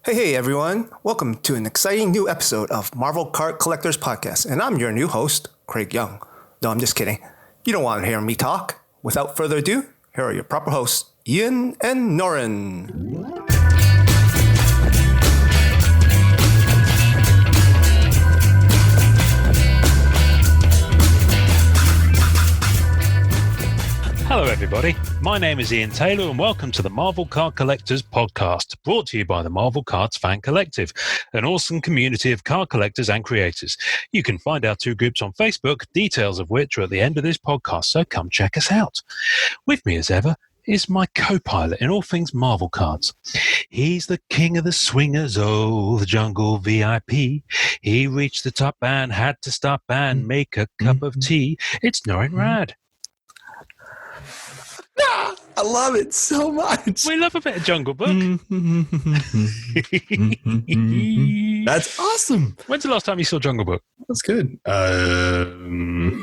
Hey everyone, welcome to an exciting new episode of Marvel Card Collectors Podcast, and I'm your new host, Craig Yeung. No, I'm just kidding. You don't want to hear me talk. Without further ado, here are your proper hosts, Ian and Norin. Hello everybody, my name is Ian Taylor and welcome to the Marvel Card Collectors Podcast, brought to you by the Marvel Cards Fan Collective, an awesome community of card collectors and creators. You can find our two groups on Facebook, details of which are at the end of this podcast, so come check us out. With me as ever is my co-pilot in all things Marvel cards. He's the king of the swingers, oh, the jungle VIP. He reached the top and had to stop and make a cup of tea. It's Norin Rad. I love it so much. We love a bit of Jungle Book. That's awesome. When's the last time you saw Jungle Book? That's good. Been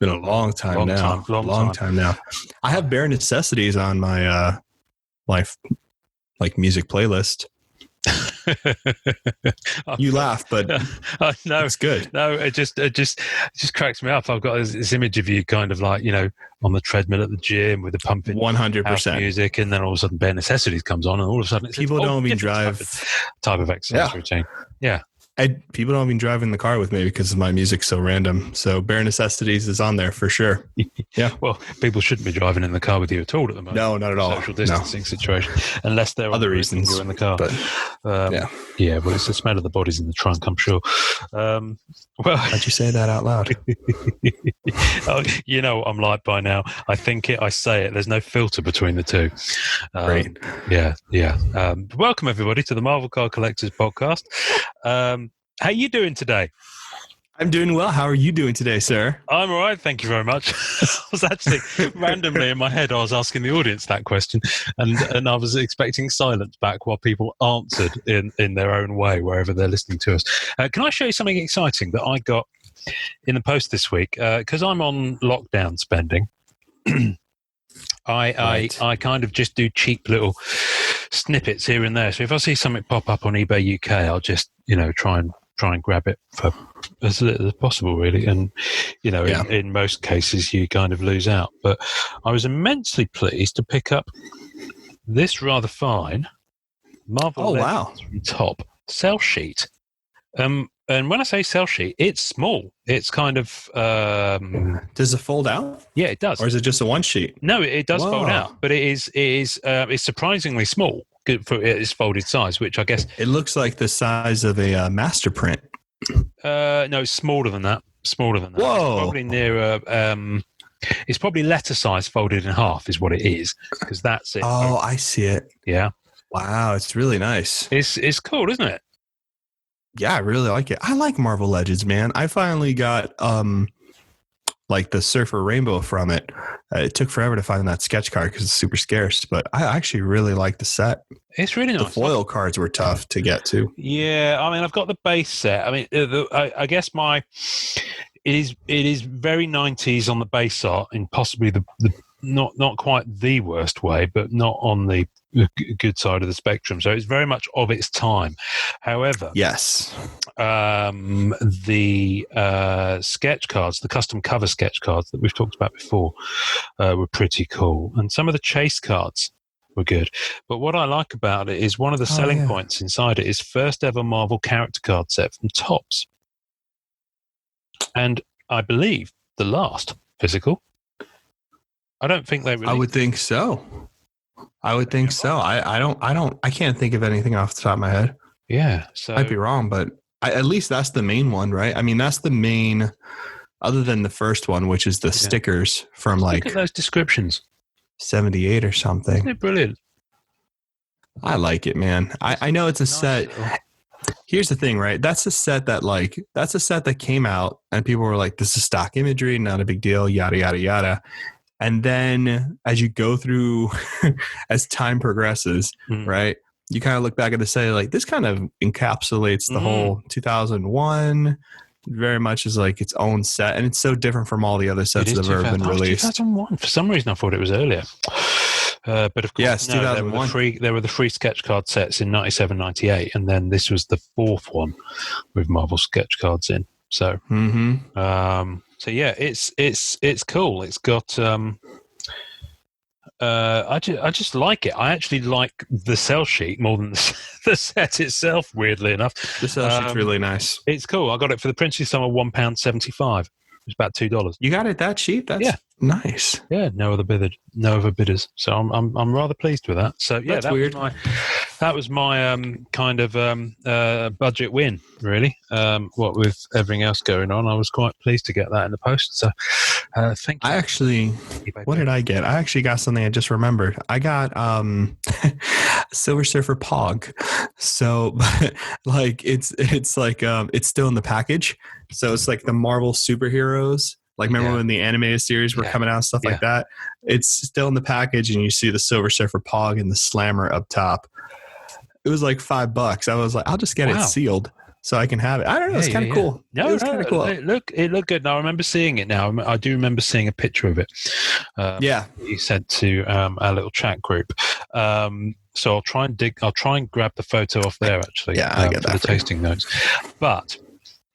a long time now. Long time now. I have Bare Necessities on my life, like music playlist. You laugh, but no, it's good. No, it just cracks me up. I've got this image of you kind of like, you know, on the treadmill at the gym with the pumping 100% music, and then all of a sudden Bare Necessities comes on, and all of a sudden it's people don't even drive type of exercise routine. Yeah. People don't even drive in the car with me because my music's so random. So Bare Necessities is on there for sure. Yeah. Well, people shouldn't be driving in the car with you at all at the moment. No, not at all. Social distancing situation, unless there are other reasons you're in the car. But, yeah. Well, it's the smell of the bodies in the trunk, I'm sure. Well, why'd you say that out loud? Oh, you know what I'm like by now. I think it, I say it. There's no filter between the two. Great. Yeah. Welcome everybody to the Marvel Card Collectors Podcast. How are you doing today? I'm doing well. How are you doing today, sir? I'm all right. Thank you very much. I was actually randomly in my head, I was asking the audience that question, and I was expecting silence back while people answered in their own way, wherever they're listening to us. Can I show you something exciting that I got in the post this week? Because I'm on lockdown spending. I kind of just do cheap little snippets here and there. So if I see something pop up on eBay UK, I'll just, try and grab it for as little as possible, really. And, in most cases, you kind of lose out. But I was immensely pleased to pick up this rather fine Marvel Legends from Top sell sheet. And when I say sell sheet, it's small. It's kind of... does it fold out? Yeah, it does. Or is it just a one sheet? No, it does fold out, but it's surprisingly small for its folded size, which I guess... It looks like the size of a master print. No, it's smaller than that. Whoa! It's probably nearer... it's probably letter size folded in half is what it is, because that's it. Oh, I see it. Yeah. Wow, it's really nice. It's cool, isn't it? Yeah, I really like it. I like Marvel Legends, man. I finally got like the Surfer Rainbow from it. It took forever to find that sketch card because it's super scarce, but I actually really like the set. It's really nice. The foil cards were tough to get to. Yeah, I mean, I've got the base set. I mean, I guess it is very 90s on the base art, in possibly the not quite the worst way, but not on the good side of the spectrum. So it's very much of its time. However, yes, the sketch cards, the custom cover sketch cards that we've talked about before, were pretty cool, and some of the chase cards were good. But what I like about it is one of the selling points inside it is first ever Marvel character card set from Topps, and I believe the last physical. I don't think they really... I would think so. I can't think of anything off the top of my head. Yeah. So I'd be wrong, but at least that's the main one, right? I mean, that's the main, other than the first one, which is the stickers from Look at those descriptions. 78 or something. Isn't it brilliant? I like it, man. I know it's a set. Here's the thing, right? That's a set that came out and people were like, this is stock imagery, not a big deal, yada, yada, yada. And then as you go through, as time progresses, right, you kind of look back at the set like, this kind of encapsulates the whole 2001, very much as like its own set. And it's so different from all the other sets that have ever been released. 2001. For some reason, I thought it was earlier. But of course, Yes, no, 2001. there were the free sketch card sets in 97, 98, and then this was the fourth one with Marvel sketch cards in. So, so yeah, it's cool. It's got. I just like it. I actually like the sell sheet more than the set itself. Weirdly enough, The sell sheet's really nice. it's cool. I got it for the Princely Sum of £1.75. It's about $2. You got it that cheap? That's nice. Yeah, no other bidders. So I'm rather pleased with that. So yeah, That's weird. That was my kind of budget win, really. What with everything else going on, I was quite pleased to get that in the post. So thank you. What did I get? I actually got something I just remembered. I got Silver Surfer Pog. So like it's like it's still in the package. So it's like the Marvel superheroes. Like remember when the animated series were coming out and stuff like that? It's still in the package, and you see the Silver Surfer Pog and the Slammer up top. It was like $5. I was like, I'll just get it sealed so I can have it. I don't know. It's kind of cool. No, it was kind of cool. It looked good. Now I remember seeing it. Now I do remember seeing a picture of it. You sent to our little chat group. So I'll try and grab the photo off there. Actually, I get that for the tasting notes. But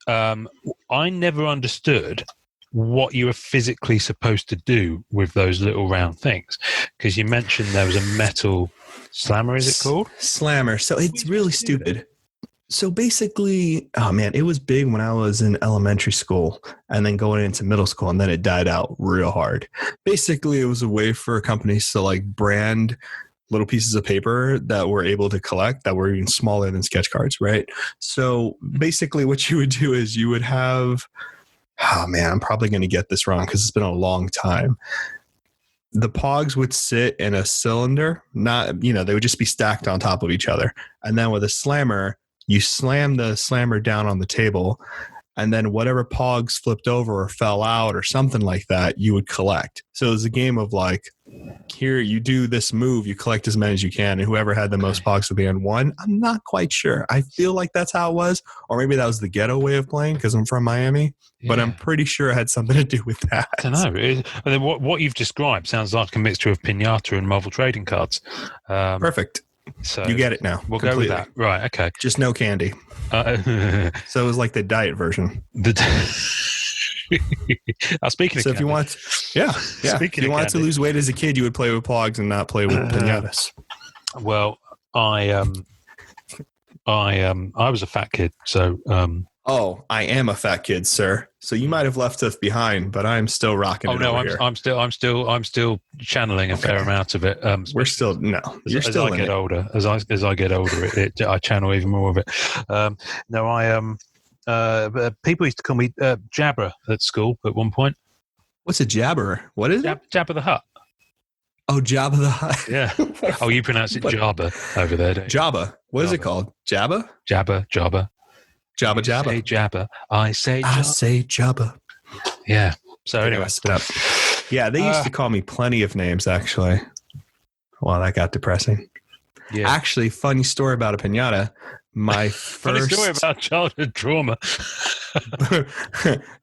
I never understood what you were physically supposed to do with those little round things, because you mentioned there was a metal slammer. Is it called Slammer? So it's really stupid. So basically, oh man, it was big when I was in elementary school and then going into middle school, and then it died out real hard. Basically, it was a way for companies to like brand little pieces of paper that were able to collect that were even smaller than sketch cards, right? So basically what you would do is you would have, oh man, I'm probably going to get this wrong because it's been a long time. The Pogs would sit in a cylinder, they would just be stacked on top of each other. And then with a slammer, you slam the slammer down on the table, and then whatever Pogs flipped over or fell out or something like that, you would collect. So it was a game of like, here, you do this move, you collect as many as you can, and whoever had the most Pogs at the end won. I'm not quite sure. I feel like that's how it was, or maybe that was the ghetto way of playing because I'm from Miami, but I'm pretty sure it had something to do with that. I don't know. What you've described sounds like a mixture of Pinata and Marvel trading cards. Perfect. So you get it now. We'll go with that. Right. Okay. Just no candy. So it was like the diet version. Speaking of so if you want, if you wanted to lose weight as a kid, you would play with Pogs and not play with pinatas. Well, I was a fat kid, so. I am a fat kid, sir. So you might have left us behind, but I'm still rocking. I'm still channeling a fair amount of it. We're still You're as still I get older. As I get older, I channel even more of it. People used to call me Jabber at school at one point. What's a jabber? What is it? Jabber the Hutt. Oh, Jabba the Hutt. Yeah. Oh, you pronounce it Jabba over there, don't you? Jabba. What is it called? Jabba? Jabba. Jabba. Say Jabba. I say Jabba. Yeah. So anyway. Yeah, they used to call me plenty of names, actually. Well, that got depressing. Yeah. Actually, funny story about a piñata. My first... Funny story about childhood trauma.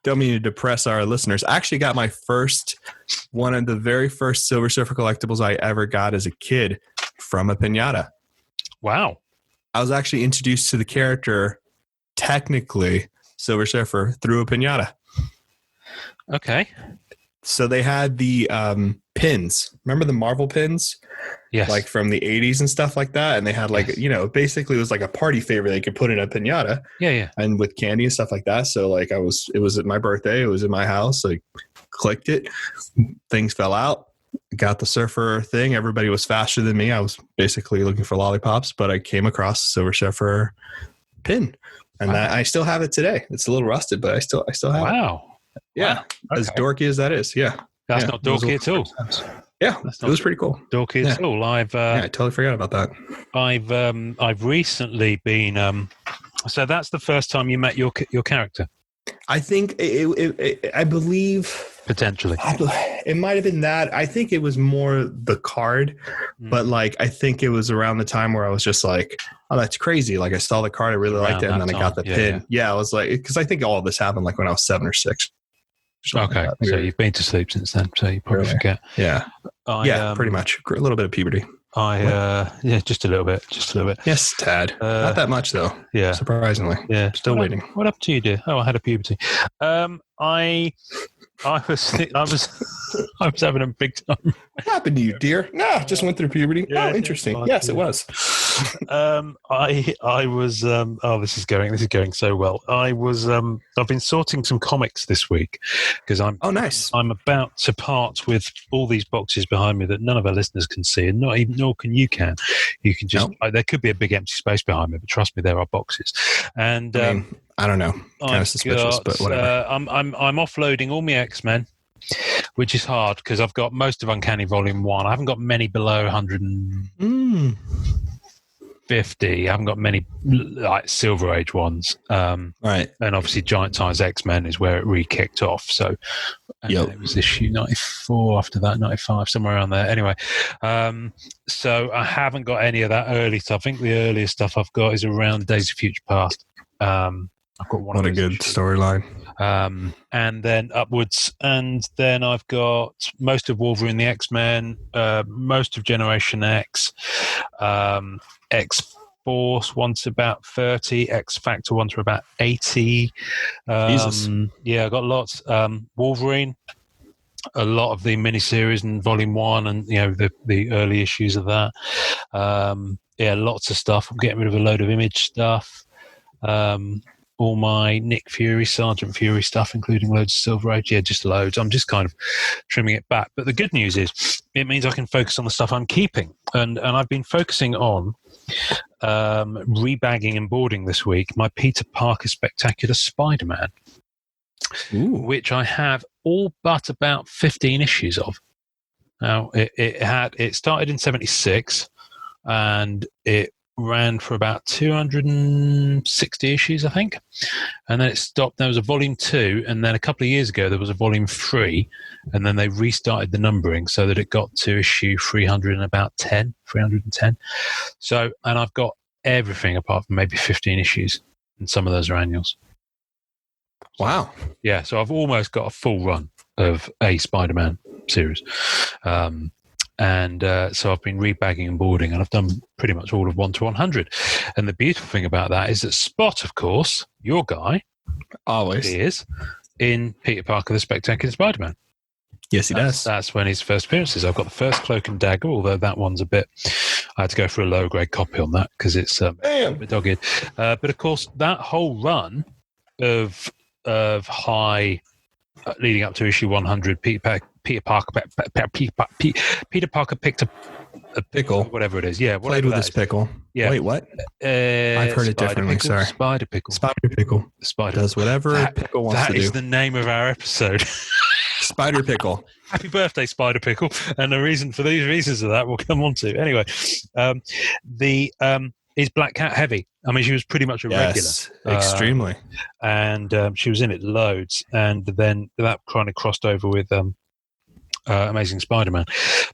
Don't mean to depress our listeners. I actually got one of the very first Silver Surfer collectibles I ever got as a kid from a piñata. Wow. I was actually introduced to the character, technically Silver Surfer, through a piñata. Okay. So they had the pins. Remember the Marvel pins? Yes. Like from the 80s and stuff like that. And they had basically it was like a party favor they could put in a piñata. Yeah. And with candy and stuff like that. So like it was at my birthday. It was in my house. I clicked it. Things fell out. Got the surfer thing. Everybody was faster than me. I was basically looking for lollipops, but I came across Silver Surfer pin. And I still have it today. It's a little rusted, but I still have it. Wow. Yeah. Wow. Okay. As dorky as that is. Yeah. That's not dorky at all. Yeah. It was pretty cool. Dorky at all. I totally forgot about that. I've recently been, so that's the first time you met your character. I think I believe potentially it might have been that. I think it was more the card, but like I think it was around the time where I was just like, oh, that's crazy. Like I saw the card, I really liked it, and then I got the pin. Yeah, I was like, because I think all of this happened like when I was 7 or 6. something Okay, like that. so you've been to sleep since then, so you probably Earlier. forget. Yeah. Pretty much. A little bit of puberty. Just a little bit. Yes, tad. Not that much though. Yeah. Surprisingly. Yeah. Still waiting. What happened to you, dear? Oh, I had a puberty. I was having a big time. What happened to you, dear? No, just went through puberty. Yeah, oh, interesting. yeah. Yes, it was. I was this is going so well. I've been sorting some comics this week because I'm nice. I'm about to part with all these boxes behind me that none of our listeners can see, and nor can you. You can just there could be a big empty space behind me, but trust me, there are boxes. And I don't know. Kind of suspicious, but whatever. I'm offloading all my X-Men, which is hard because I've got most of Uncanny Volume 1. I haven't got many below 150. I haven't got many like Silver Age ones. Right. And obviously Giant Size X-Men is where it re-kicked off. So it was issue 94, after that 95, somewhere around there. Anyway, so I haven't got any of that early stuff. I think the earliest stuff I've got is around Days of Future Past. I've got one. What a good storyline. And then upwards, and then I've got most of Wolverine, the X-Men, most of Generation X, X-Force one's about 30, X-Factor one's about 80. Jesus. Yeah, I got lots. Wolverine, a lot of the miniseries and Volume 1 and the early issues of that. Lots of stuff. I'm getting rid of a load of Image stuff. All my Nick Fury, Sergeant Fury stuff, including loads of Silver Age. Yeah, just loads. I'm just kind of trimming it back. But the good news is it means I can focus on the stuff I'm keeping. And I've been focusing on rebagging and boarding this week my Peter Parker Spectacular Spider-Man, which I have all but about 15 issues of. Now, it started in 76 and it ran for about 260 issues, I think, and then it stopped. There was a volume 2, and then a couple of years ago there was a volume 3, and then they restarted the numbering so that it got to issue 310. So, and I've got everything apart from maybe 15 issues, and some of those are annuals. Wow. Yeah, so I've almost got a full run of a Spider-Man series. So I've been rebagging and boarding, and I've done pretty much all of 1 to 100. And the beautiful thing about that is that Spot, of course, your guy, always is in Peter Parker, the Spectacular Spider-Man. Yes, he does. That's when his first appearances. I've got the first Cloak and Dagger, although that one's a bit... I had to go for a low-grade copy on that because it's a bit dogged. But, of course, that whole run of high... leading up to issue 100, Peter Parker picked a pickle, whatever it is. Yeah, played with this pickle. Yeah. Wait, what? I've heard it differently. Sorry, Spider-Pickle. Spider-Pickle. Does whatever a pickle wants to do. That is the name of our episode. Spider-Pickle. Happy birthday, Spider-Pickle. And the reason for these reasons of that we'll come on to. Anyway, is Black Cat heavy? I mean, she was pretty much a regular. Extremely. And she was in it loads. And then that kind of crossed over with Amazing Spider-Man.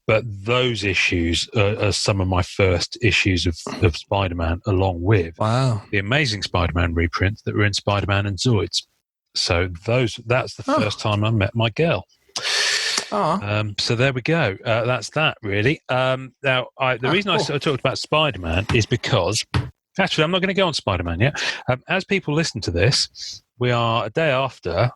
But those issues are some of my first issues of Spider-Man, along with the Amazing Spider-Man reprints that were in Spider-Man and Zoids. So that's the first time I met my girl. So there we go. That's that, really. Now, the reason I sort of talked about Spider-Man is because... Actually, I'm not going to go on Spider-Man yet. As people listen to this, we are a day after.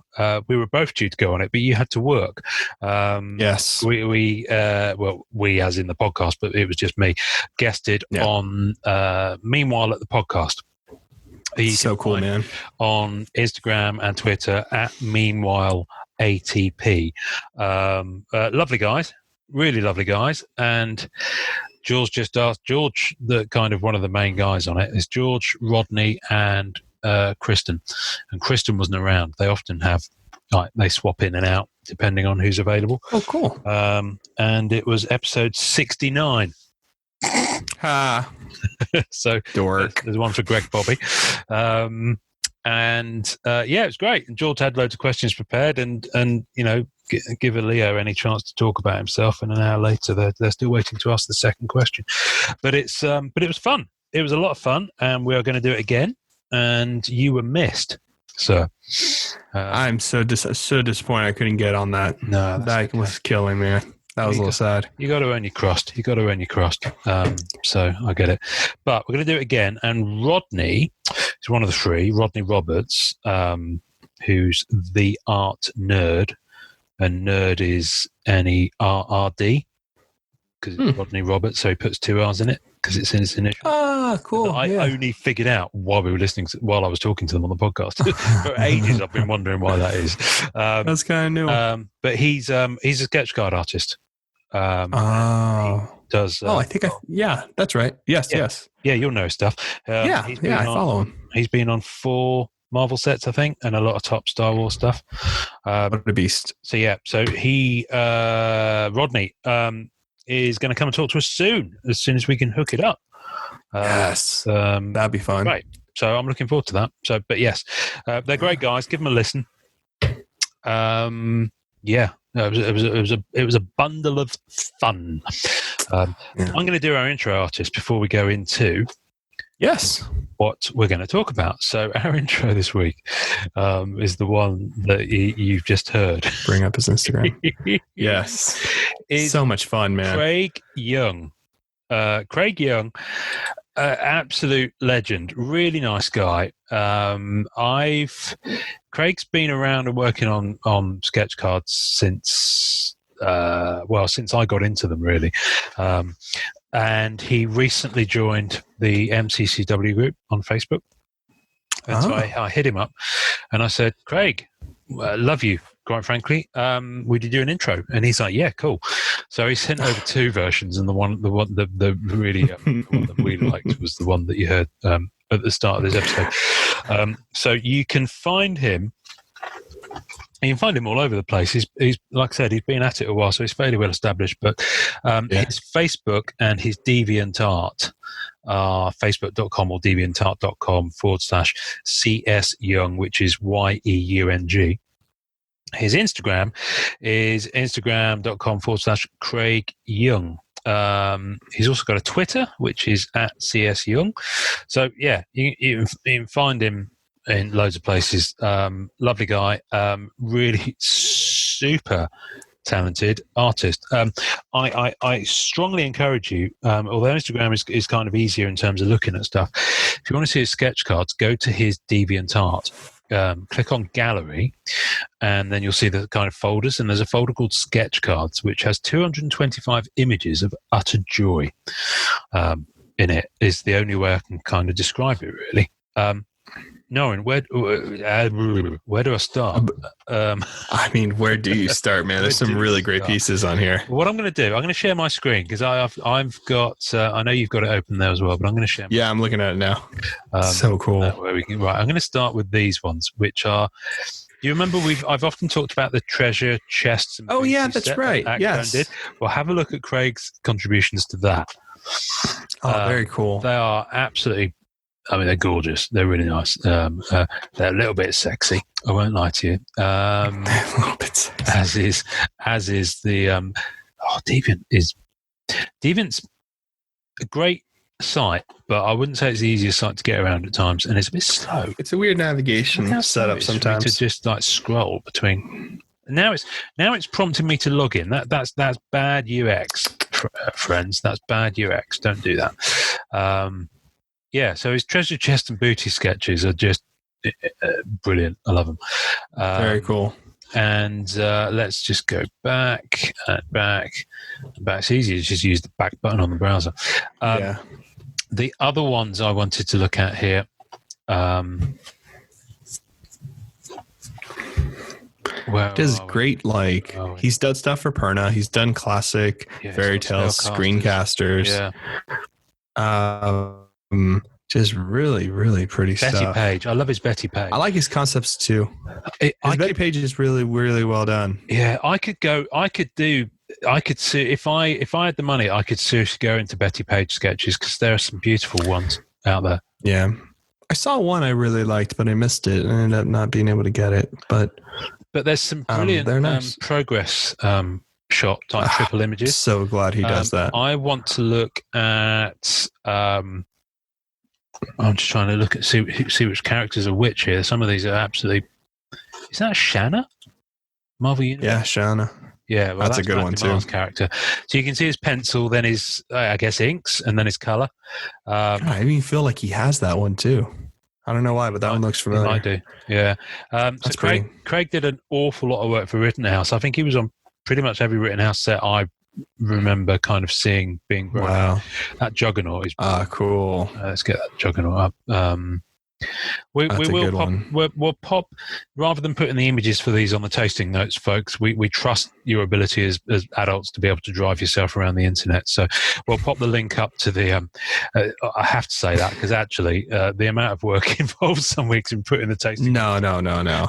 We were both due to go on it, but you had to work. Yes. We as in the podcast, but it was just me, guested on Meanwhile at the podcast. So cool, man. On Instagram and Twitter at Meanwhile ATP. Lovely guys, really lovely guys. And George just asked, George, the kind of one of the main guys on it, is George, Rodney, and Kristen. And Kristen wasn't around. They often have, they swap in and out depending on who's available. Oh, cool. And it was episode 69. So dork. There's one for Greg Bobby. It was great. And George had loads of questions prepared, and give a Leo any chance to talk about himself. And an hour later, they're still waiting to ask the second question. But it was fun. It was a lot of fun, and we are going to do it again. And you were missed. So I'm so disappointed I couldn't get on that. no, That okay. was killing me. That was a little sad. You got to earn your crust. So I get it. But we're going to do it again. And Rodney is one of the three. Rodney Roberts, who's the art nerd, and nerd is NERRD because it's Rodney Roberts. So he puts 2 R's in it because it's in his initial. Ah, cool. I only figured out while we were while I was talking to them on the podcast. For ages, I've been wondering why that is. That's kind of new. But he's a sketch card artist. He does. I think that's right. Yes. Yeah, you'll know stuff. I follow him. He's been on 4 Marvel sets, I think, and a lot of top Star Wars stuff. What a beast. So he, Rodney, is going to come and talk to us as soon as we can hook it up. Yes, that'd be fun. Right. So I'm looking forward to that. So, but yes, they're great guys. Give them a listen. It was a bundle of fun. I'm going to do our intro artist before we go into what we're going to talk about. So our intro this week is the one that you've just heard. Bring up his Instagram. Yes, is so much fun, man. Craig Yeung. Craig Yeung, absolute legend, really nice guy. Craig's been around and working on sketch cards since I got into them, really. And he recently joined the MCCW group on Facebook. And so I hit him up and I said, Craig, love you, quite frankly. Would you do an intro? And he's like, yeah, cool. So he sent over 2 versions, and the one that really the one that we liked was the one that you heard at the start of this episode. So you can find him. You can find him all over the place. He's like I said, he's been at it a while, so he's fairly well established. But his Facebook and his DeviantArt are facebook.com or deviantart.com/CS Yeung, which is YEUNG. His Instagram is instagram.com/Craig Yeung. He's also got a Twitter, which is @CS Yeung. So yeah, you can find him in loads of places. Lovely guy, really super talented artist. I strongly encourage you, although Instagram is kind of easier in terms of looking at stuff, if you want to see his sketch cards, go to his DeviantArt. Click on gallery, and then you'll see the kind of folders, and there's a folder called sketch cards, which has 225 images of utter joy in it. Is the only way I can kind of describe it, really. Norrin, where do I start? I mean, where do you start, man? There's some really great pieces on here. What I'm going to do, I'm going to share my screen because I've got. I know you've got it open there as well, but I'm going to share. Yeah, I'm looking at it now. So cool. Where we can, right, I'm going to start with these ones, which are. Do you remember I've often talked about the treasure chests? And that's right. Yes. Did. Well, have a look at Craig's contributions to that. Very cool. They are absolutely. I mean, they're gorgeous. They're really nice. They're a little bit sexy. I won't lie to you. A little bit sexy. As is the Deviant's a great site, but I wouldn't say it's the easiest site to get around at times, and it's a bit slow. It's a weird navigation setup sometimes. To just like scroll between. Now it's prompting me to log in. That's bad UX, friends. That's bad UX. Don't do that. Yeah, so his treasure chest and booty sketches are just brilliant. I love them. Very cool. And let's just go back and back. It's easy to just use the back button on the browser. The other ones I wanted to look at here. Does great, he's done stuff for Perna. He's done classic fairy tales, screencasters. Yeah. Just really, really pretty Betty stuff. Page. I love his Betty Page. I like his concepts too. Betty Page is really, really well done. Yeah, I could see if I had the money, I could seriously go into Betty Page sketches because there are some beautiful ones out there. Yeah. I saw one I really liked, but I missed it and ended up not being able to get it. But there's some brilliant nice. Progress shot type triple images. So glad he does that. I want to look at I'm just trying to look at see which characters are which here. Some of these are absolutely. Is that Shanna? Marvel Universe. Yeah, Shanna. Yeah, well, that's a good one too. Character. So you can see his pencil, then his I guess inks, and then his color. I even feel like he has that one too. I don't know why, but that one looks familiar. I do. Yeah. That's so Craig did an awful lot of work for Rittenhouse. I think he was on pretty much every Rittenhouse set I remember kind of seeing being brought out. That Juggernaut is cool. Let's get that Juggernaut up. We'll pop rather than putting the images for these on the tasting notes, folks. We trust your ability as adults to be able to drive yourself around the internet. So we'll pop the link up to the. I have to say that because actually the amount of work involved some weeks in putting the tasting. No.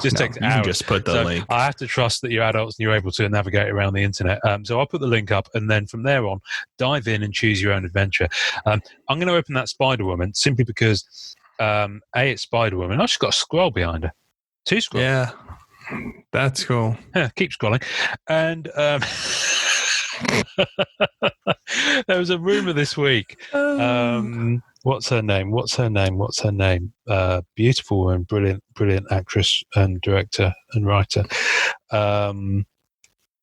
Just takes hours. You can just put the link. I have to trust that you're adults and you're able to navigate around the internet. So I'll put the link up, and then from there on, dive in and choose your own adventure. I'm going to open that Spider-Woman simply because. It's Spider-Woman. I just got a scroll behind her. 2 scrolls. Yeah, that's cool. Keep scrolling. And there was a rumor this week. What's her name? Beautiful and brilliant actress and director and writer.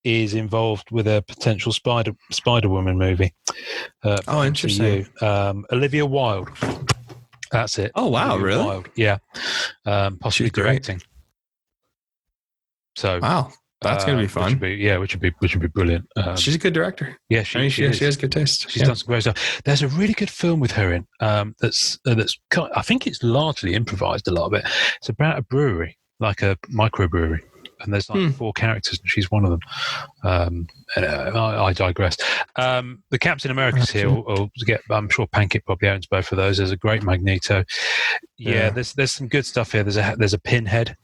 Is involved with a potential Spider-Woman movie. Interesting. Olivia Wilde. That's it. Oh wow, Olivia really? Wilde. Yeah, possibly directing. So wow, that's gonna be fun. Which would be brilliant. She's a good director. Yeah, she has good taste. She's done some great stuff. There's a really good film with her in. That's I think it's largely improvised. A lot of it. It's about a brewery, like a microbrewery. And there's like 4 characters, and she's one of them. I digress. The Captain America's here. I'm sure Pankit probably owns both of those. There's a great Magneto. Yeah. There's some good stuff here. There's a Pinhead.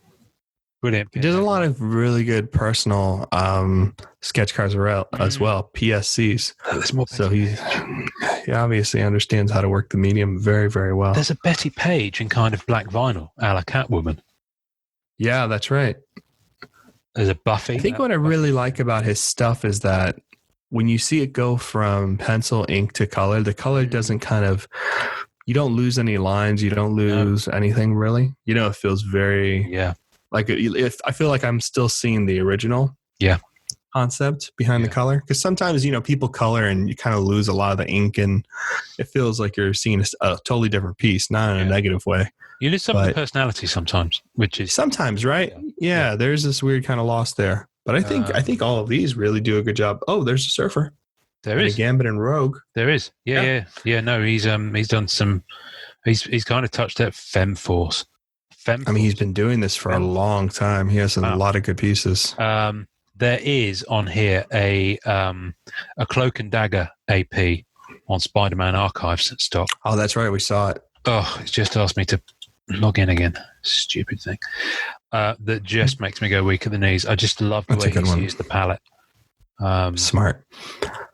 Brilliant. Pinhead. There's a lot of really good personal sketch cards as well. PSCs. There's more. So he obviously understands how to work the medium very, very well. There's a Betty Page in kind of black vinyl, a la Catwoman. Yeah, that's right. There's a Buffy. I think what I really like about his stuff is that when you see it go from pencil, ink to color, the color doesn't you don't lose any lines. You don't lose anything really. It feels very, like I feel like I'm still seeing the original concept behind the color. Because sometimes, people color and you kind of lose a lot of the ink and it feels like you're seeing a totally different piece, not in a negative way. You lose some of the personality sometimes, which is sometimes right. Yeah, there's this weird kind of loss there. But I think all of these really do a good job. Oh, there's a Surfer. There is a Gambit and Rogue. There is. Yeah. No, he's done some. He's kind of touched at Femforce. He's been doing this for a long time. He has a lot of good pieces. There is on here a Cloak and Dagger AP on Spider-Man Archives stock. Oh, that's right. We saw it. Oh, it's just asked me to log in again. Stupid thing. That just makes me go weak at the knees. I just love the way he's used the palette. Smart.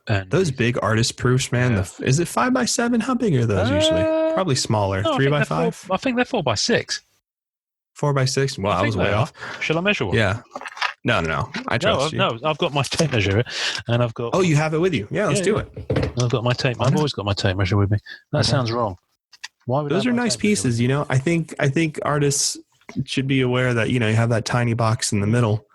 And those big artist proofs, man. Is it 5x7? How big are those usually? Probably smaller. 3x5? I think they're 4x6. 4x6? Wow, I was way off. Shall I measure one? Yeah. No. I trust you. No, I've got my tape measure, and I've got. Oh, you have it with you? Yeah, let's do it. I've got my tape. I've always got my tape measure with me. That sounds wrong. Why would those are nice pieces? I think artists should be aware that you have that tiny box in the middle.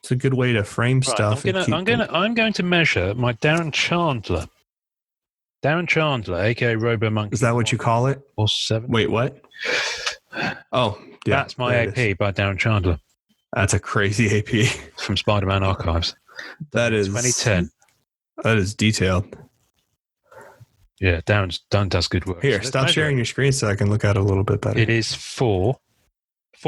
It's a good way to frame stuff. I'm going to measure my Darren Chandler, aka Robo Monkey. Is that what you call it? Or 7? Wait, what? Oh, yeah, that's my AP by Darren Chandler. That's a crazy AP from Spider-Man Archives. That is 2010. That is detailed. Yeah, Darren does good work. Here, stop sharing your screen so I can look at it a little bit better. It is 4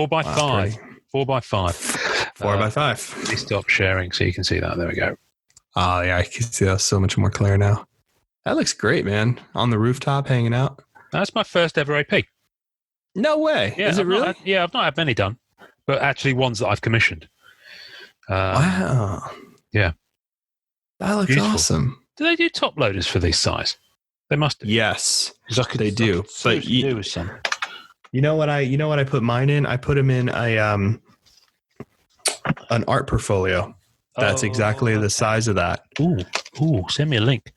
by 5. 4 by 5. 4 by 5. Please stop sharing so you can see that. There we go. Oh, yeah, I can see that so much more clear now. That looks great, man. On the rooftop, hanging out. That's my first ever AP. No way. Yeah, is it really? I've not had many done, but actually ones that I've commissioned. Wow. Yeah. That looks awesome. Do they do top loaders for this size? They must do. Yes, they do. But you know what I put mine in? I put them in an art portfolio. That's exactly the size of that. Ooh, send me a link.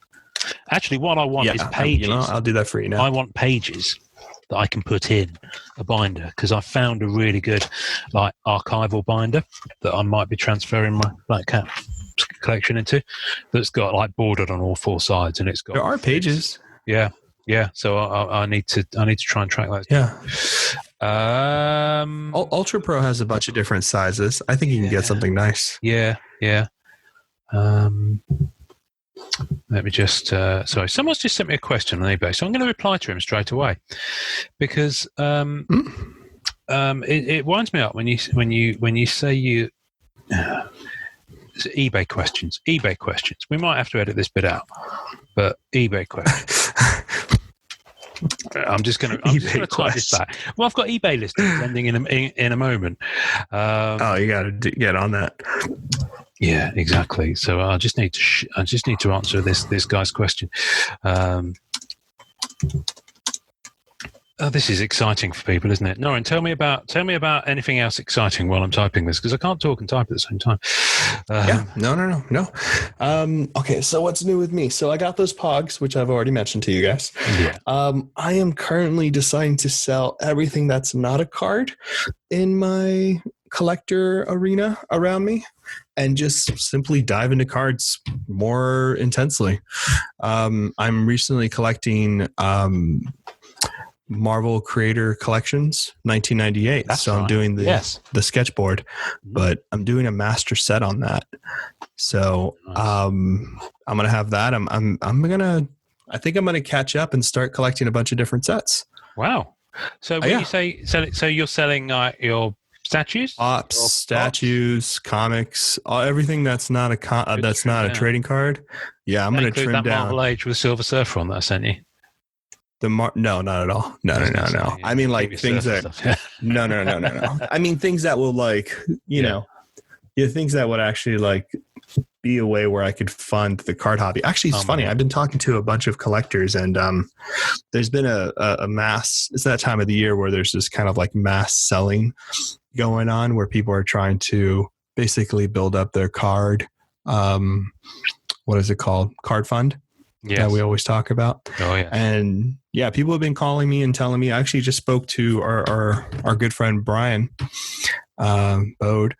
Actually, what I want is pages. I'll do that for you now. I want pages that I can put in a binder, because I found a really good like archival binder that I might be transferring my Black Cat collection into, that's got like bordered on all four sides, and it's got There are pages. Yeah. So I need to try and track that. Yeah. Um, Ultra Pro has a bunch of different sizes. I think you can get something nice. Yeah. Let me just. Sorry, someone's just sent me a question on eBay, so I'm going to reply to him straight away, because it winds me up when you say you. eBay questions. We might have to edit this bit out, but eBay questions. I'm just going to type this back. Well, I've got eBay listings ending in a moment. You got to get on that. Yeah, exactly. So I just need to answer this guy's question. This is exciting for people, isn't it? Norrin, tell me about anything else exciting while I'm typing this, because I can't talk and type at the same time. No. Okay, so what's new with me? So I got those Pogs, which I've already mentioned to you guys. Yeah. I am currently deciding to sell everything that's not a card in my collector arena around me, and just simply dive into cards more intensely. I'm recently collecting Marvel Creator Collections 1998. That's so right. I'm doing the sketchboard, but I'm doing a master set on that. So Nice. I'm gonna have that. I think I'm gonna catch up and start collecting a bunch of different sets. Wow. So when you say sell it, so you're selling your statues, statues, comics, everything that's not a trading card. Yeah, I'm gonna trim that down. Marvel Age with Silver Surfer on that I sent you. No, not at all. No. I mean, like things that. No. I mean, things that will things that would actually like be a way where I could fund the card hobby. Actually, it's funny. I've been talking to a bunch of collectors, and there's been a mass. It's that time of the year where there's this kind of like mass selling going on, where people are trying to basically build up their card. What is it called? Card fund. Yes. That we always talk about. Oh yeah. And yeah, people have been calling me and telling me. I actually just spoke to our good friend Brian Bode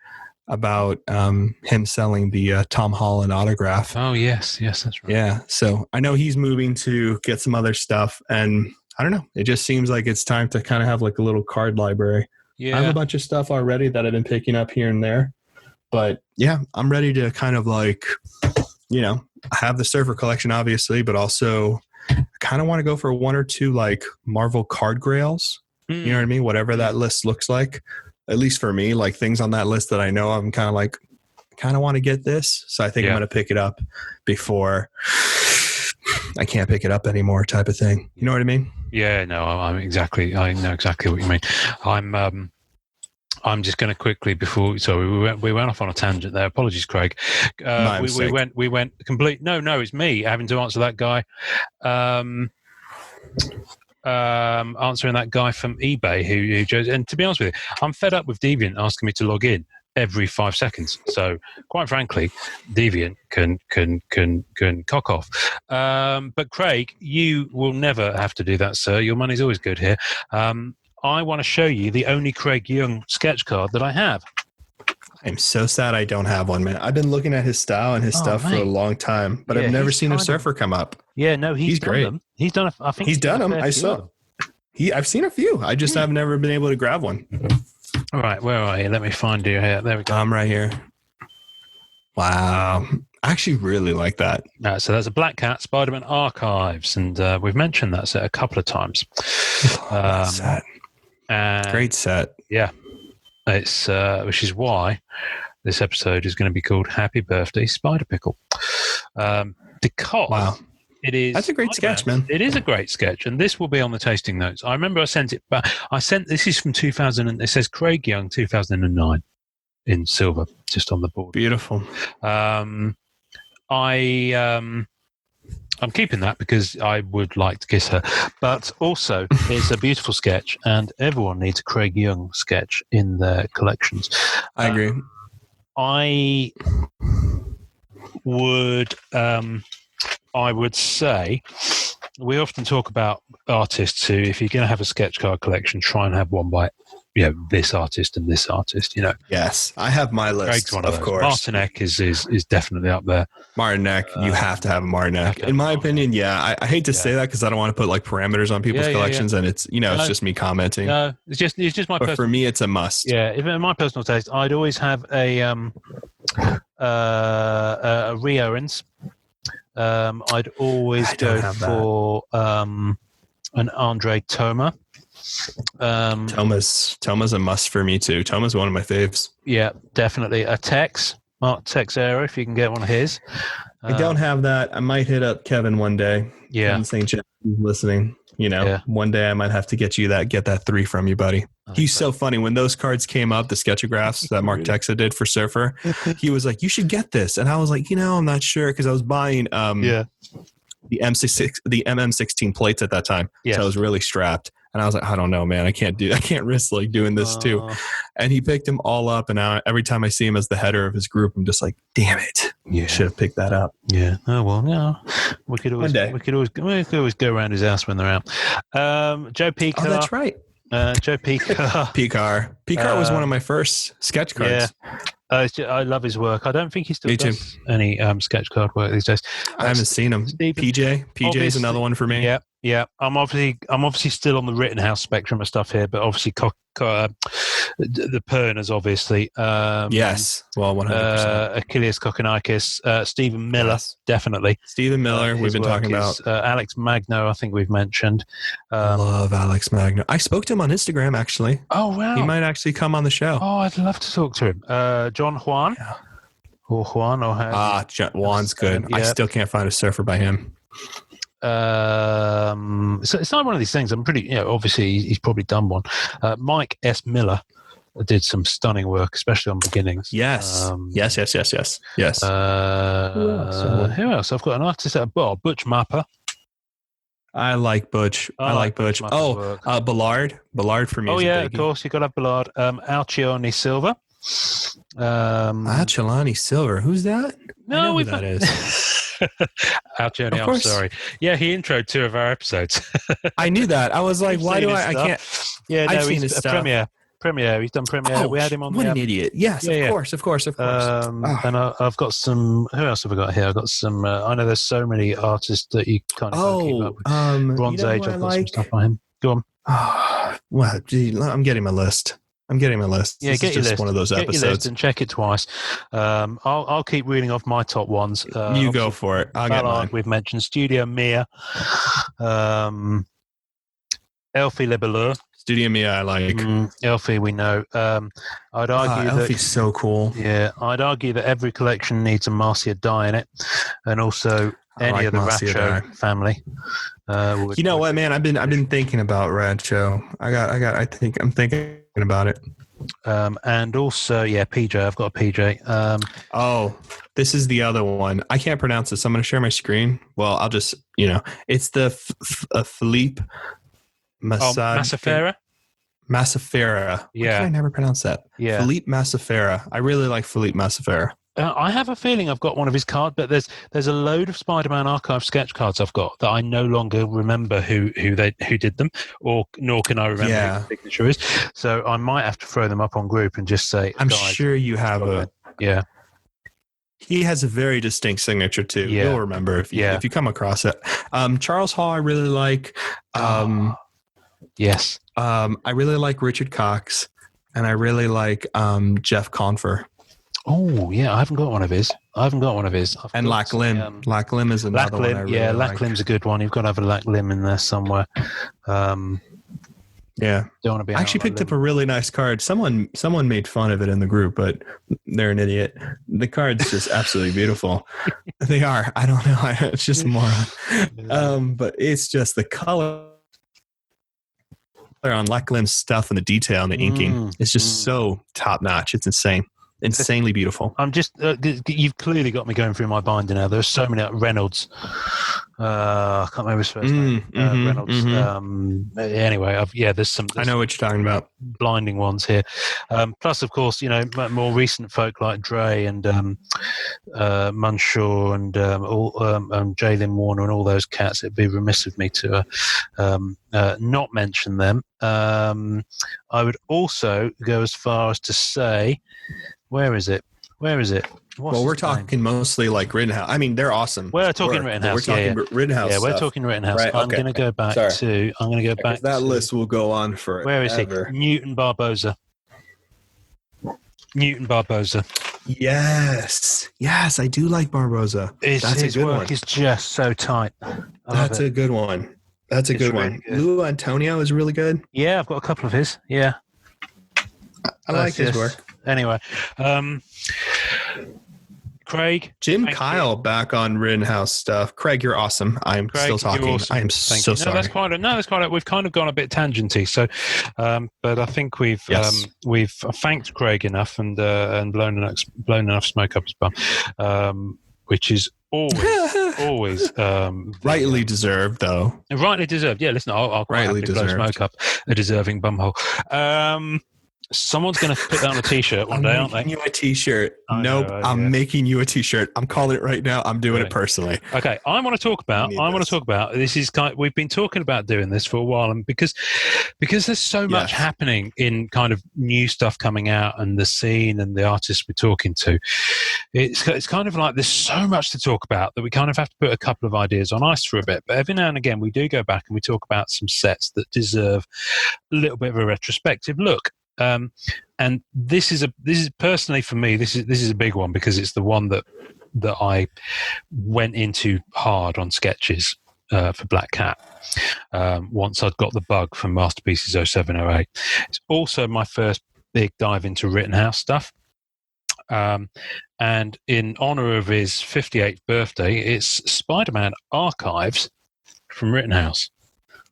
about him selling the Tom Holland autograph. Oh yes, that's right. Yeah, so I know he's moving to get some other stuff, and I don't know. It just seems like it's time to kind of have like a little card library. Yeah. I have a bunch of stuff already that I've been picking up here and there, but yeah, I'm ready to kind of like, I have the Surfer collection, obviously, but also I kind of want to go for one or two like Marvel card grails. You know what I mean? Whatever that list looks like, at least for me, like things on that list that I know I'm kind of want to get this. So I think I'm going to pick it up before I can't pick it up anymore type of thing. You know what I mean? Yeah, no, I know exactly what you mean. I'm just going to quickly we went off on a tangent there. Apologies, Craig. We went complete. No, it's me having to answer that guy. Answering that guy from eBay who chose. And to be honest with you, I'm fed up with Deviant asking me to log in every 5 seconds. So quite frankly, Deviant can cock off. But Craig, you will never have to do that, sir. Your money's always good here. I want to show you the only Craig Yeung sketch card that I have. I'm so sad I don't have one, man. I've been looking at his style and his stuff for a long time, but I've never seen a Surfer come up. Yeah, no, he's great. Them. He's done. I think he's done them. I saw. I've seen a few. I just have never been able to grab one. All right, where are you? Let me find you here. There we go. I'm right here. Wow. I actually really like that. So that's a Black Cat Spider-Man Archives, and we've mentioned that set a couple of times. Set. Great set. Yeah. It's which is why this episode is going to be called Happy Birthday Spider-Pickle. Because it is... That's a great sketch, man. It is a great sketch, and this will be on the tasting notes. I remember I sent it back. This is from 2000, and it says Craig Yeung 2009 in silver, just on the board. Beautiful. I'm keeping that because I would like to kiss her. But also, it's a beautiful sketch, and everyone needs a Craig Yeung sketch in their collections. I agree. I would say we often talk about artists who, if you're going to have a sketch card collection, try and have one by this artist and this artist. Yes, I have my list. Craig's one of those. course. Martin Eck is definitely up there. Martin Eck, you have to have a Martin Eck. In my opinion, I hate to say that because I don't want to put like parameters on people's collections, and it's it's just me commenting. No, it's just my. But for me, it's a must. Yeah, even in my personal taste, I'd always have a Rio Owens. I'd always go for an Andre Toma. Toma's a must for me too. Toma's one of my faves. Yeah, definitely. A Mark Tex era, if you can get one of his. I don't have that. I might hit up Kevin one day. Yeah. Kevin St. John listening. One day I might have to get that 3 from you, buddy. He's so funny. When those cards came up, the sketchographs that Mark Texa did for Surfer, he was like, you should get this. And I was like, I'm not sure, because I was buying the MM16 plates at that time. Yes. So I was really strapped. And I was like, I don't know, man. I can't risk like doing this too. And he picked them all up. And now every time I see him as the header of his group, I'm just like, damn it. Yeah. Should have picked that up. Yeah. Oh, well, yeah. We could always go around his house when they're out. Joe Picar. Oh, that's right. Joe Picar. Picar was one of my first sketch cards. Yeah. I love his work. I don't think he still does any sketch card work these days. I haven't seen him. PJ is another one for me. Yeah. I'm obviously still on the Rittenhouse spectrum of stuff here, but obviously the Perners, obviously. Yes. Well, 100%. Achilles Kokonakis, Stephen Miller, definitely. Stephen Miller, we've been talking about. Alex Magno, I think we've mentioned. Love Alex Magno. I spoke to him on Instagram, actually. Oh, wow. He might actually come on the show. Oh, I'd love to talk to him. John Juan. Yeah. Or Juan. Juan's good. I still can't find a surfer by him. So it's not one of these things. I'm pretty, obviously he's probably done one. Mike S. Miller did some stunning work, especially on beginnings. Yes. Yes. Who else? I've got an artist at Butch Mapper. I like Butch. Butch. Ballard. Ballard for me. Oh, yeah, of course. You've got to have Ballard. Alcione Silva. Alcione Silva. Who's that? No, who that is. Alcione, I'm sorry. Yeah, he introed 2 of our episodes. I knew that. I was like, why do I can't? Yeah, no, I've seen his stuff. Premiere. He's done Premiere. Oh, we had him on. What an idiot! Yes, of course. And I've got some. Who else have I got here? I've got some. I know there's so many artists that you kind of keep up with. Bronze Age. I've got some stuff by him. Go on. Well, gee, I'm getting my list. Yeah, get your list. One of those episodes. Get your list and check it twice. I'll keep reading off my top ones. You go for it. I'll get mine. We've mentioned Studio Mia, Elfie Lebeleur. Studio Mia, I like. Elfie, we know. I'd argue that Elfie's so cool. Yeah, I'd argue that every collection needs a Marcia Dye in it, and also any of the Rancho family. You know what, man? I've been thinking about Rancho. I'm thinking about it. And also, PJ. I've got a PJ. This is the other one. I can't pronounce this. I'm going to share my screen. Well, I'll just, it's the Philippe Massafera. Massafera. Yeah. Why can I never pronounce that? Yeah. Philippe Massafera. I really like Philippe Massafera. I have a feeling I've got one of his cards, but there's a load of Spider-Man archive sketch cards I've got that I no longer remember who did them, nor can I remember who the signature is. So I might have to throw them up on group and just say, I'm sure you have Yeah. He has a very distinct signature too. Yeah. You'll remember if you come across it. Charles Hall, I really like. Yes. I really like Richard Cox, and I really like Jeff Confer. Oh, yeah, I haven't got one of his. And Lack Lim. Lack Lim is another one I really like. Lack Lim's a good one. You've got to have a Lack Lim in there somewhere. Yeah. Don't want to be. I actually picked up a really nice card. Someone made fun of it in the group, but they're an idiot. The card's just absolutely beautiful. They are. I don't know. It's just a moron. But it's just the color on Lack Lim's stuff and the detail and the inking. It's just so top notch. It's insane. Insanely beautiful. I'm just, you've clearly got me going through my binder now. There's so many, Reynolds. I can't remember his first name. Reynolds. Anyway, there's some. I know what you're talking about. Blinding ones here. Plus, of course, more recent folk like Dre and Munshaw and Jalen Warner and all those cats. It'd be remiss of me to not mention them. I would also go as far as to say, where is it? What's we're talking mostly like Rittenhouse. I mean, they're awesome. We're talking Rittenhouse. We're talking Rittenhouse. Yeah, we're stuff. talking Rittenhouse. Right, I'm going to go back to. I'm going to go back. That list will go on forever. Where is he? Newton Barboza. Yes, I do like Barboza. His work is just so tight. That's a good one. That's a good one. Lou Antonio is really good. Yeah, I've got a couple of his. Yeah, I like his work. Anyway, Craig, Jim Kyle back on Rittenhouse stuff. Craig, you're awesome. I'm still talking. Awesome. I am so sorry. That's quite. We've kind of gone a bit tangenty. So, but I think we've thanked Craig enough and blown enough smoke up his bum, which is always rightly deserved, though. Rightly deserved. Yeah, listen, I'll quite happily blow smoke up a deserving bumhole. Someone's going to put down a T-shirt one day, aren't they? I'm making you a T-shirt. I'm making you a T-shirt. I'm calling it right now. I'm doing it personally. Okay, I want to talk about this. Is we've been talking about doing this for a while, and because there's so much happening in kind of new stuff coming out and the scene and the artists we're talking to, it's kind of like there's so much to talk about that we kind of have to put a couple of ideas on ice for a bit. But every now and again, we do go back and we talk about some sets that deserve a little bit of a retrospective look. And this is personally for me, this is a big one because it's the one that I went into hard on sketches for Black Cat once I'd got the bug from Masterpieces 0708. It's also my first big dive into Rittenhouse stuff. And in honor of his 58th birthday, it's Spider-Man Archives from Rittenhouse.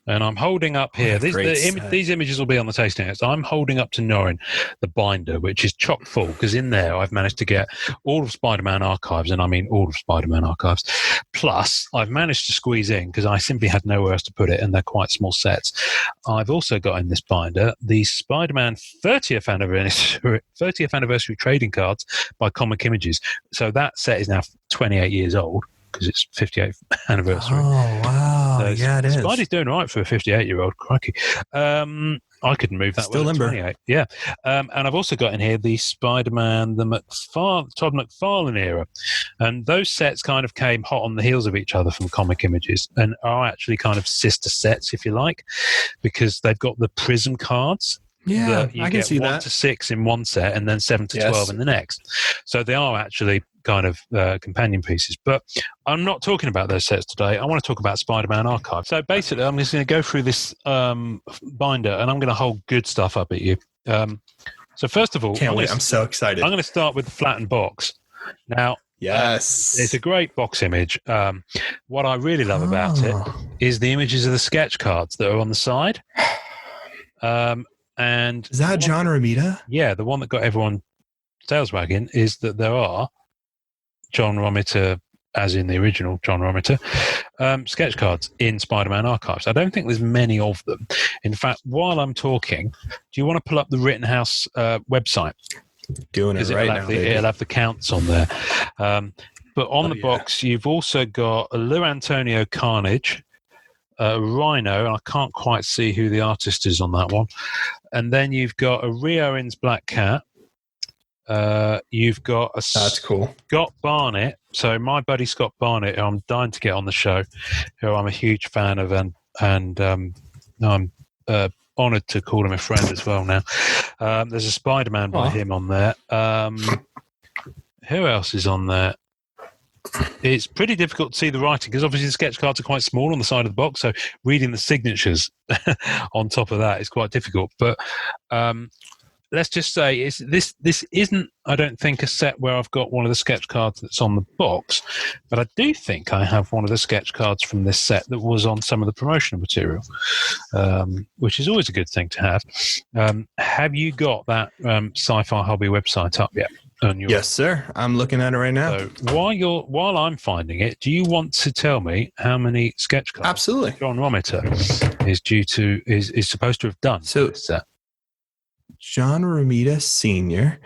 And I'm holding up here. These images will be on the tasting notes. I'm holding up to Norrin the binder, which is chock full, because in there I've managed to get all of Spider-Man Archives, and I mean all of Spider-Man Archives. Plus, I've managed to squeeze in, because I simply had nowhere else to put it, and they're quite small sets. I've also got in this binder the Spider-Man 30th anniversary trading cards by Comic Images. So that set is now 28 years old, because it's 58th anniversary. Oh, wow. So it is. Spidey's doing all right for a 58-year-old. Crikey. I couldn't move that Still well at 28. Yeah. And I've also got in here the Spider-Man, the Todd McFarlane era. And those sets kind of came hot on the heels of each other from Comic Images and are actually kind of sister sets, if you like, because they've got the Prism cards. Yeah, I can see 1 to 6 in one set and then 7 to 12 in the next. So they are actually kind of companion pieces. But I'm not talking about those sets today. I want to talk about Spider-Man Archive. So basically, I'm just going to go through this binder and I'm going to hold good stuff up at you. So first of all... Can't wait. I'm so excited. I'm going to start with the flattened box. Now... Yes. It's a great box image. What I really love about it is the images of the sketch cards that are on the side. And is that John Romita? Yeah, the one that got everyone tails wagging is that there are John Romita, as in the original John Romita, sketch cards in Spider-Man Archives. I don't think there's many of them. In fact, while I'm talking, do you want to pull up the Rittenhouse website? Doing it right now. It'll have the counts on there. But on the box, you've also got a Lou Antonio Carnage, Rhino, and I can't quite see who the artist is on that one. And then you've got a Ray Owens Black Cat. You've got a That's cool. Scott Barnett. So my buddy Scott Barnett, who I'm dying to get on the show, who I'm a huge fan of, and I'm honoured to call him a friend as well now. There's a Spider-Man by him on there. Who else is on there? It's pretty difficult to see the writing because obviously the sketch cards are quite small on the side of the box, so reading the signatures on top of that is quite difficult. But let's just say this isn't, I don't think, a set where I've got one of the sketch cards that's on the box, but I do think I have one of the sketch cards from this set that was on some of the promotional material, which is always a good thing to have. Have you got that Sci-Fi Hobby website up yet? on your. Yes, sir. I'm looking at it right now. So while I'm finding it, do you want to tell me how many sketch cards Absolutely. John Romita is supposed to have done So- for this set? John Romita Sr.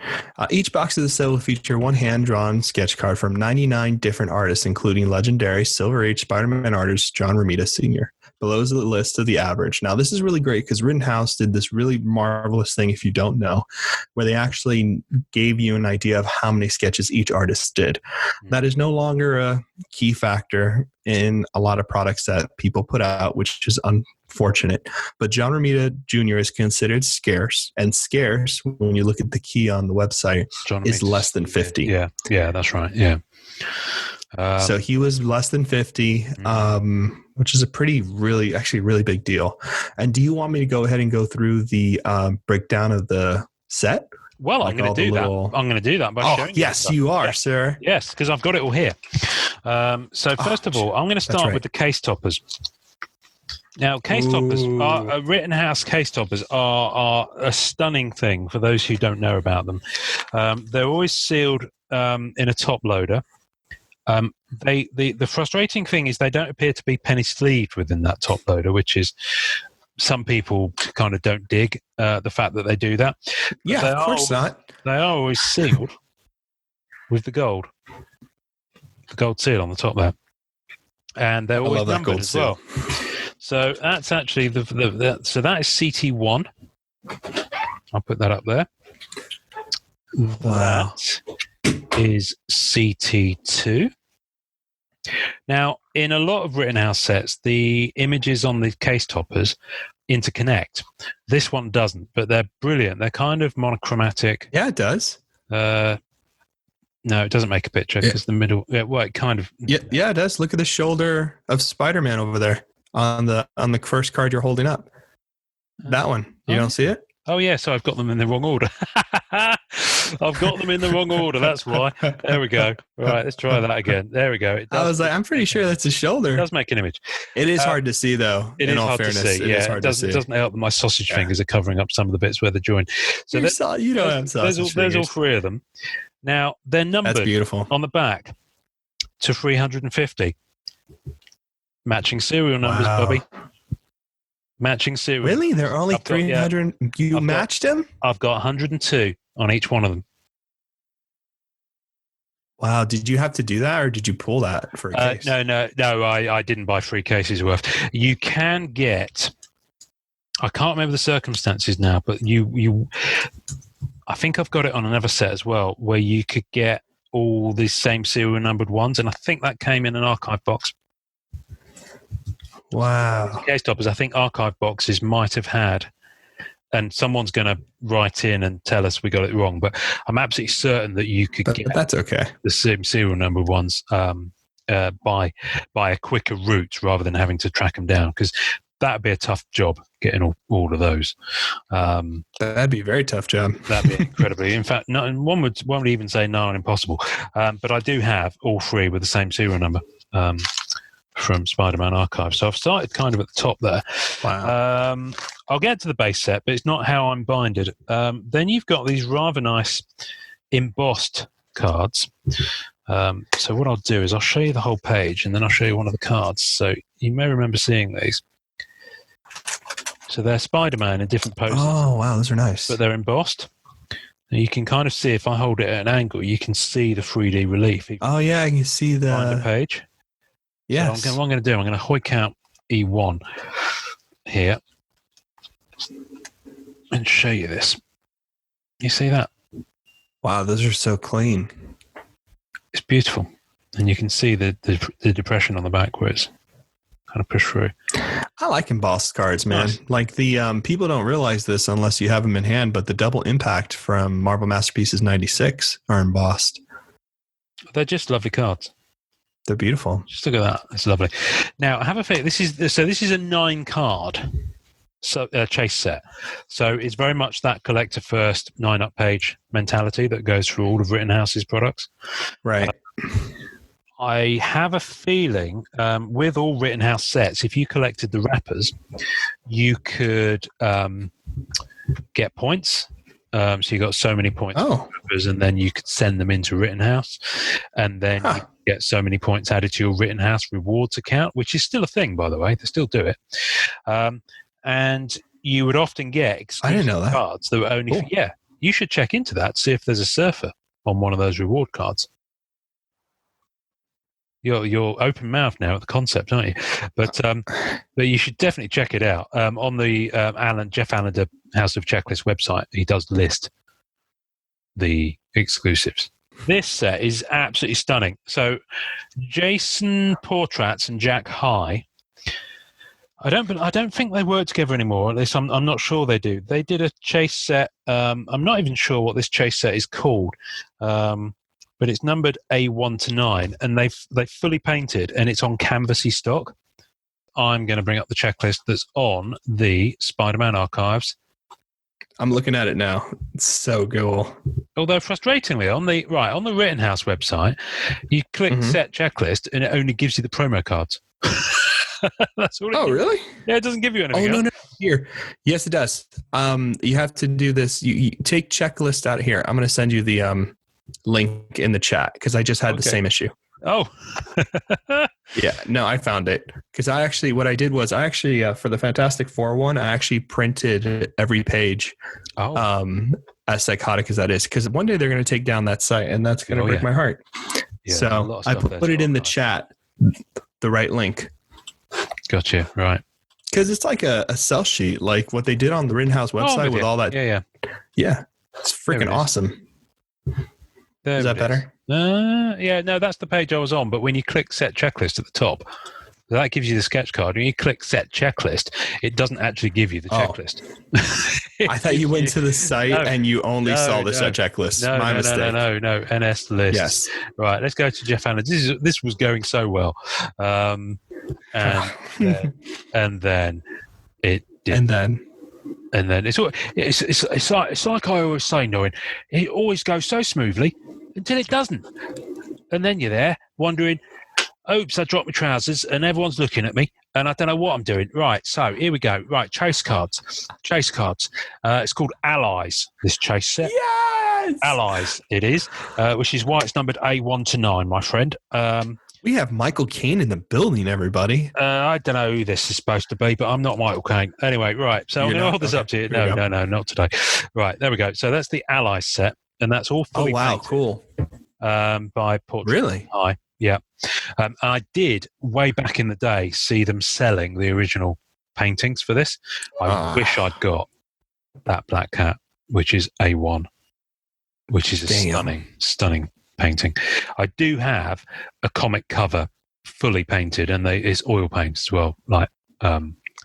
Each box of the set will feature one hand-drawn sketch card from 99 different artists, including legendary Silver Age Spider-Man artist John Romita Sr. Below is the list of the average. Now, this is really great because Rittenhouse did this really marvelous thing, if you don't know, where they actually gave you an idea of how many sketches each artist did. That is no longer a key factor in a lot of products that people put out, which is unfortunate. But John Romita Jr. is considered scarce, and scarce, when you look at the key on the website, is less than 50. Yeah, that's right. Yeah. So he was less than 50, which is a really big deal. And do you want me to go ahead and go through the breakdown of the set? Well, like I'm going to do that. I'm going to do that by showing yes, you are, sir. Yes, because I've got it all here. So first of all, I'm going to start with the case toppers. Now, case toppers are Rittenhouse case toppers are a stunning thing for those who don't know about them. They're always sealed in a top loader. The frustrating thing is they don't appear to be penny sleeved within that top loader, which is some people kind of don't dig the fact that they do that. Yeah, of course not. They are always sealed with the gold seal on the top there, and they're always numbered as well. So that's actually so that is CT1. I'll put that up there. Wow. That is CT2. Now, in a lot of Rittenhouse sets, the images on the case toppers interconnect. This one doesn't, but they're brilliant. They're kind of monochromatic. Yeah, it does. No, it doesn't make a picture because the middle. Yeah, well, it kind of. Yeah, it does. Look at the shoulder of Spider-Man over there on the first card you're holding up. That one. You don't see it? Oh, yeah, so I've got them in the wrong order. I've got them in the wrong order, that's why. There we go. Right, let's try that again. There we go. I was like, I'm pretty sure that's his shoulder. It does make an image. It is hard to see, though. It is hard to see. It doesn't help that my sausage fingers are covering up some of the bits where they're joined. So you don't have sausage fingers. There's all three of them. Now, they're numbered That's beautiful. on the back to 350. Matching serial numbers, Bobby. Matching serial. Really? There are only 300? You matched them? I've got 102 on each one of them. Wow. Did you have to do that or did you pull that for a case? No. I didn't buy 3 cases worth. You can get, I can't remember the circumstances now, but I think I've got it on another set as well where you could get all these same serial numbered ones. And I think that came in an archive box. Wow. Case toppers, I think archive boxes might have had, and someone's going to write in and tell us we got it wrong, but I'm absolutely certain that you could get that's okay. The same serial number ones by a quicker route rather than having to track them down, because that'd be a tough job getting all of those. That'd be a very tough job. That'd be incredibly. In fact, one would even say no and impossible. But I do have all 3 with the same serial number. From Spider-Man Archive. So I've started kind of at the top there. Wow. I'll get to the base set, but it's not how I'm binded. Then you've got these rather nice embossed cards. So what I'll do is I'll show you the whole page and then I'll show you one of the cards. So you may remember seeing these. So they're Spider-Man in different poses. Oh, wow. Those are nice. But they're embossed. And you can kind of see, if I hold it at an angle, you can see the 3D relief. Oh, yeah. I can see the page. Yes. So what I'm going to do, I'm going to hoik out E1 here and show you this. You see that? Wow, those are so clean. It's beautiful. And you can see the depression on the back where it's kind of pushed through. I like embossed cards, man. Nice. Like the people don't realize this unless you have them in hand, but the Double Impact from Marvel Masterpieces 96 are embossed. They're just lovely cards. They're beautiful. Just look at that. It's lovely. Now, I have a feeling this is a 9-card chase set. So it's very much that collector first 9-up page mentality that goes through all of Rittenhouse's products. Right. I have a feeling with all Rittenhouse sets, if you collected the wrappers, you could get points So you got so many points, and then you could send them into Rittenhouse, and then you get so many points added to your Rittenhouse rewards account, which is still a thing, by the way. They still do it. And you would often get exclusive cards that were only for, you should check into that, see if there's a surfer on one of those reward cards. You're open mouth now at the concept, aren't you? But you should definitely check it out. On the Jeff Allender House of Checklist website, he does list the exclusives. This set is absolutely stunning. So Jason Portratz and Jack High, I don't think they work together anymore. At least I'm not sure they do. They did a chase set. I'm not even sure what this chase set is called. But it's numbered A1 to 9, and they've fully painted, and it's on canvassy stock. I'm going to bring up the checklist that's on the Spider-Man archives. I'm looking at it now. It's so cool. Although frustratingly, on the Rittenhouse website, you click set checklist, and it only gives you the promo cards. That's all. Oh, really? Yeah, it doesn't give you anything. Oh, no. Here, yes, it does. You have to do this. You take checklist out of here. I'm going to send you the link in the chat because I just had the same issue. Oh, yeah. No, I found it because what I did was for the Fantastic Four one, I actually printed every page. As psychotic as that is, because one day they're going to take down that site, and that's going to break my heart. Yeah, so I put it in the chat, the right link. Gotcha. Right. Because it's like a sell sheet, like what they did on the Rittenhouse website with all that. Yeah. It's freaking awesome. Is that better? No, that's the page I was on. But when you click set checklist at the top, that gives you the sketch card. When you click set checklist, it doesn't actually give you the checklist. I thought you went to the site and you only saw the set checklist. My mistake. No. NS list. Yes. Right. Let's go to Jeff Allen. This was going so well, and then it did. And then it's like I always say, Noreen, it always goes so smoothly until it doesn't. And then you're there wondering, oops, I dropped my trousers and everyone's looking at me and I don't know what I'm doing. Right, so here we go. Right, chase cards. It's called Allies, this chase set. Yes! Allies, it is, which is why it's numbered A1 to 9, my friend. We have Michael Caine in the building, everybody. I don't know who this is supposed to be, but I'm not Michael Caine. Anyway, right. So I'm going to hold this up to you. No, not today. Right, there we go. So that's the Allies set, and that's all fully painted, cool. By Portrait. Really? Yeah. I did, way back in the day, see them selling the original paintings for this. I wish I'd got that Black Cat, which is A1, which is a stunning painting. I do have a comic cover fully painted, and it's oil paint as well, like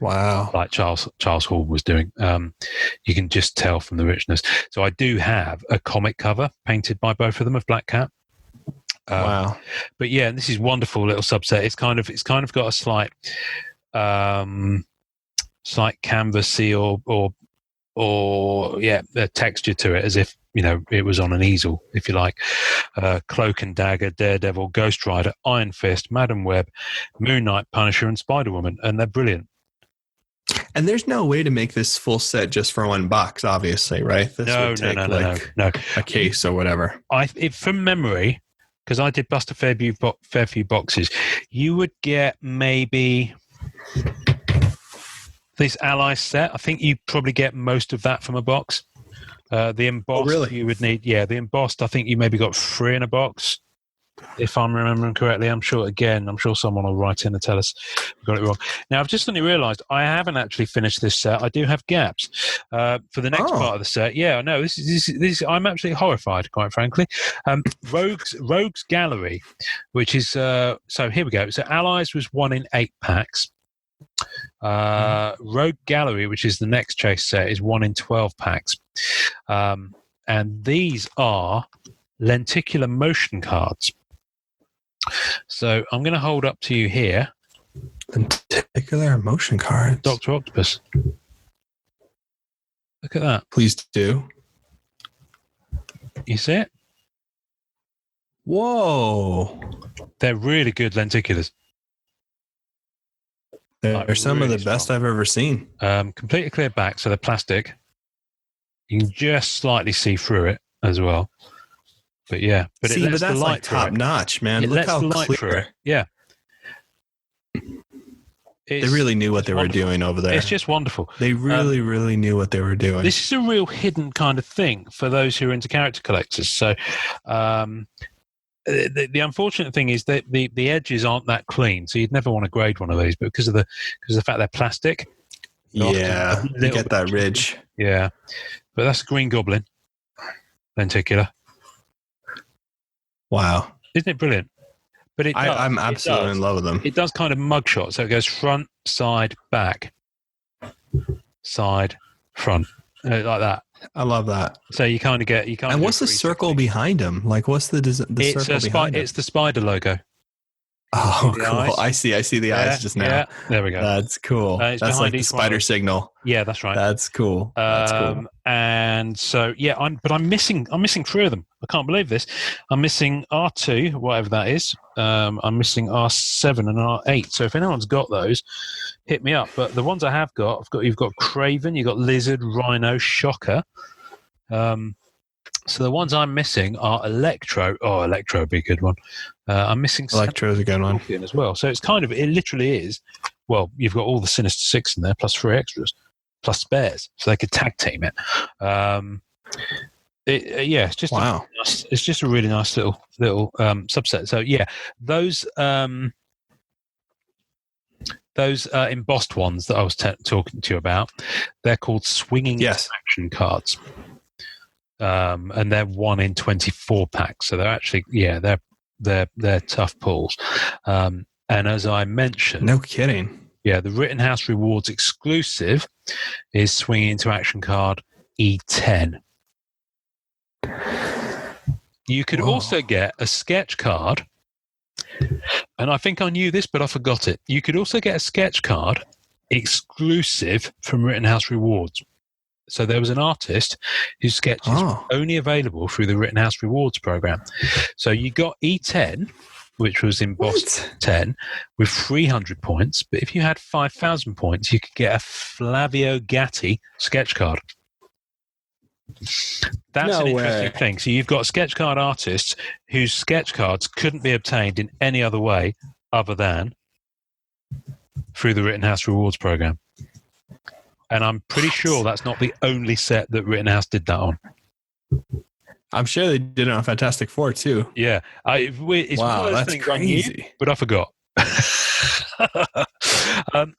like Charles Hall was doing. You can just tell from the richness. So I do have a comic cover painted by both of them of Black Cat. Wow! But yeah, this is wonderful little subset. It's kind of got a slight canvassy or a texture to it, as if it was on an easel, if you like. Cloak and Dagger, Daredevil, Ghost Rider, Iron Fist, Madam Web, Moon Knight, Punisher, and Spider-Woman, and they're brilliant. And there's no way to make this full set just for one box, obviously, right? This no, would take no. A case or whatever. From memory, because I did bust a fair few boxes, you would get maybe this Allies set. I think you probably get most of that from a box. The embossed, you would need, the embossed, I think you maybe got 3 in a box, if I'm remembering correctly. I'm sure someone will write in and tell us we got it wrong. Now, I've just suddenly realised I haven't actually finished this set. I do have gaps for the next part of the set. Yeah, no, this is I'm absolutely horrified, quite frankly. Rogues Gallery, which is, so here we go. So Allies was 1 in 8 packs. Rogue Gallery, which is the next chase set, is 1 in 12 packs. And these are lenticular motion cards. So I'm going to hold up to you here. Lenticular motion cards. Dr. Octopus. Look at that. Please do. You see it? Whoa. They're really good lenticulars. They're some of the best I've ever seen. Completely clear back, so they're plastic. You can just slightly see through it as well. But yeah, but it lets the that's light like top notch, man. It Look lets how the light through clear. it. Yeah. They really knew what they were doing over there. It's just wonderful. They really knew what they were doing. This is a real hidden kind of thing for those who are into character collectors. So the unfortunate thing is that the edges aren't that clean, so you'd never want to grade one of these. But because of the fact they're plastic, yeah, you get that ridge. Yeah, but that's a Green Goblin lenticular. Wow, isn't it brilliant? But I'm absolutely in love with them. It does kind of mugshot, so it goes front, side, back, side, front, like that. I love that. So you kind of get And what's the circle behind him? Like, what's the circle behind him? It's the spider logo. Oh, cool! I see the eyes just now. Yeah, there we go. That's cool. That's like the spider signal. Yeah, that's right. That's cool. That's cool. And so I'm missing 3 of them. I can't believe this. I'm missing R2, whatever that is. I'm missing R7 and R8. So if anyone's got those, hit me up. But the ones I have got, you've got Craven, you've got Lizard, Rhino, Shocker. So the ones I'm missing are Electro. Oh, Electro would be a good one. I'm missing Electro's a good one as well. So it's it literally is. Well, you've got all the Sinister Six in there, plus 3 extras, plus spares, so they could tag team it. It's just wow. It's just a really nice little subset. So yeah, those embossed ones that I was talking to you about, they're called swinging action cards. And they're 1 in 24 packs, so they're actually they're tough pulls. And as I mentioned, no kidding, the Rittenhouse Rewards exclusive is swinging into action card E10. You could also get a sketch card, and I think I knew this, but I forgot it. You could also get a sketch card exclusive from Rittenhouse Rewards. So there was an artist whose sketches were only available through the Rittenhouse Rewards program. So you got E10, which was embossed 10, with 300 points. But if you had 5,000 points, you could get a Flavio Gatti sketch card. That's an interesting thing. So you've got sketch card artists whose sketch cards couldn't be obtained in any other way other than through the Rittenhouse Rewards program. And I'm pretty sure that's not the only set that Rittenhouse did that on. I'm sure they did it on Fantastic Four too. Yeah, it's one of those things crazy. I knew, but I forgot.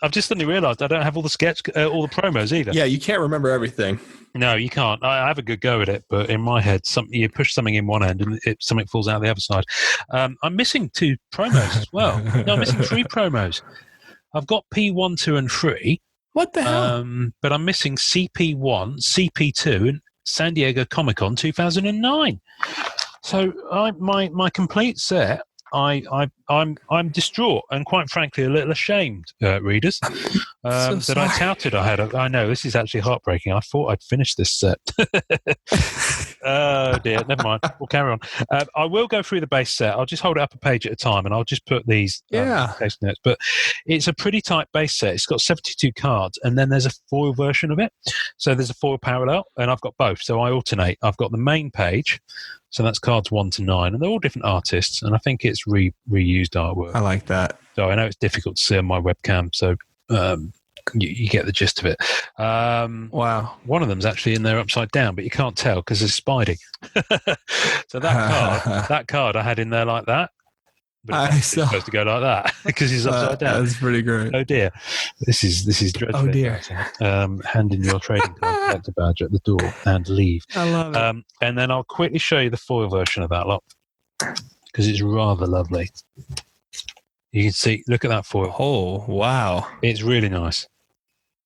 I've just suddenly realised I don't have all the all the promos either. Yeah, you can't remember everything. No, you can't. I have a good go at it, but in my head, you push something in one end and something falls out the other side. I'm missing 2 promos as well. No, I'm missing 3 promos. I've got P1, 2, and 3. What the hell? But I'm missing CP1, CP2, and San Diego Comic-Con 2009. So my complete set. I'm distraught and quite frankly a little ashamed, readers, that I touted I had. I know this is actually heartbreaking. I thought I'd finished this set. Oh dear, never mind. We'll carry on. I will go through the base set. I'll just hold it up a page at a time, and I'll just put these case notes. But it's a pretty tight base set. It's got 72 cards, and then there's a foil version of it. So there's a foil parallel, and I've got both. So I alternate. I've got the main page. So that's cards 1 to 9, and they're all different artists, and I think it's reused artwork. I like that. So I know it's difficult to see on my webcam, so you get the gist of it. Wow. One of them's actually in there upside down, but you can't tell because it's Spidey. So that card I had in there like that. But it's supposed to go like that because he's upside down. That's pretty great. Oh dear, this is dreadful. Oh dear. Hand in your trading card collector badge at the door and leave. I love it. And then I'll quickly show you the foil version of that lot because it's rather lovely. You can see. Look at that foil. Oh wow, it's really nice.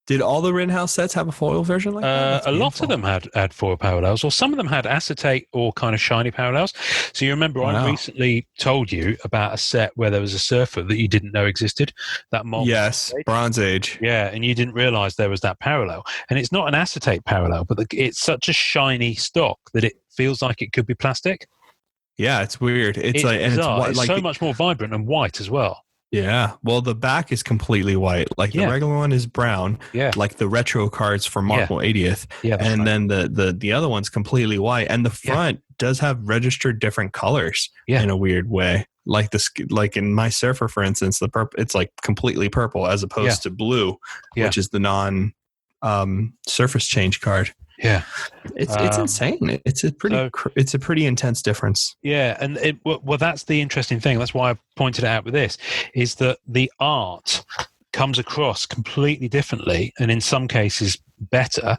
Did all the Rittenhouse sets have a foil version like that? A lot of them had foil parallels, or some of them had acetate or kind of shiny parallels. So you remember I recently told you about a set where there was a surfer that you didn't know existed. That yes, Bronze Age. Yeah, and you didn't realize there was that parallel. And it's not an acetate parallel, but it's such a shiny stock that it feels like it could be plastic. Yeah, it's weird. It's like, and bizarre. It's like so much more vibrant and white as well. Yeah. Well, the back is completely white. Like the Yeah. regular one is brown. Yeah. Like the retro cards for Marvel 80th. Yeah. That's And right. then the other one's completely white. And the front does have registered different colors in a weird way. Like like in my Surfer, for instance, the purple, it's like completely purple as opposed to blue, which is the non surface change card. Yeah. It's insane. It's a pretty intense difference. Yeah, and well, that's the interesting thing. That's why I pointed it out with this, is that the art comes across completely differently, and in some cases better,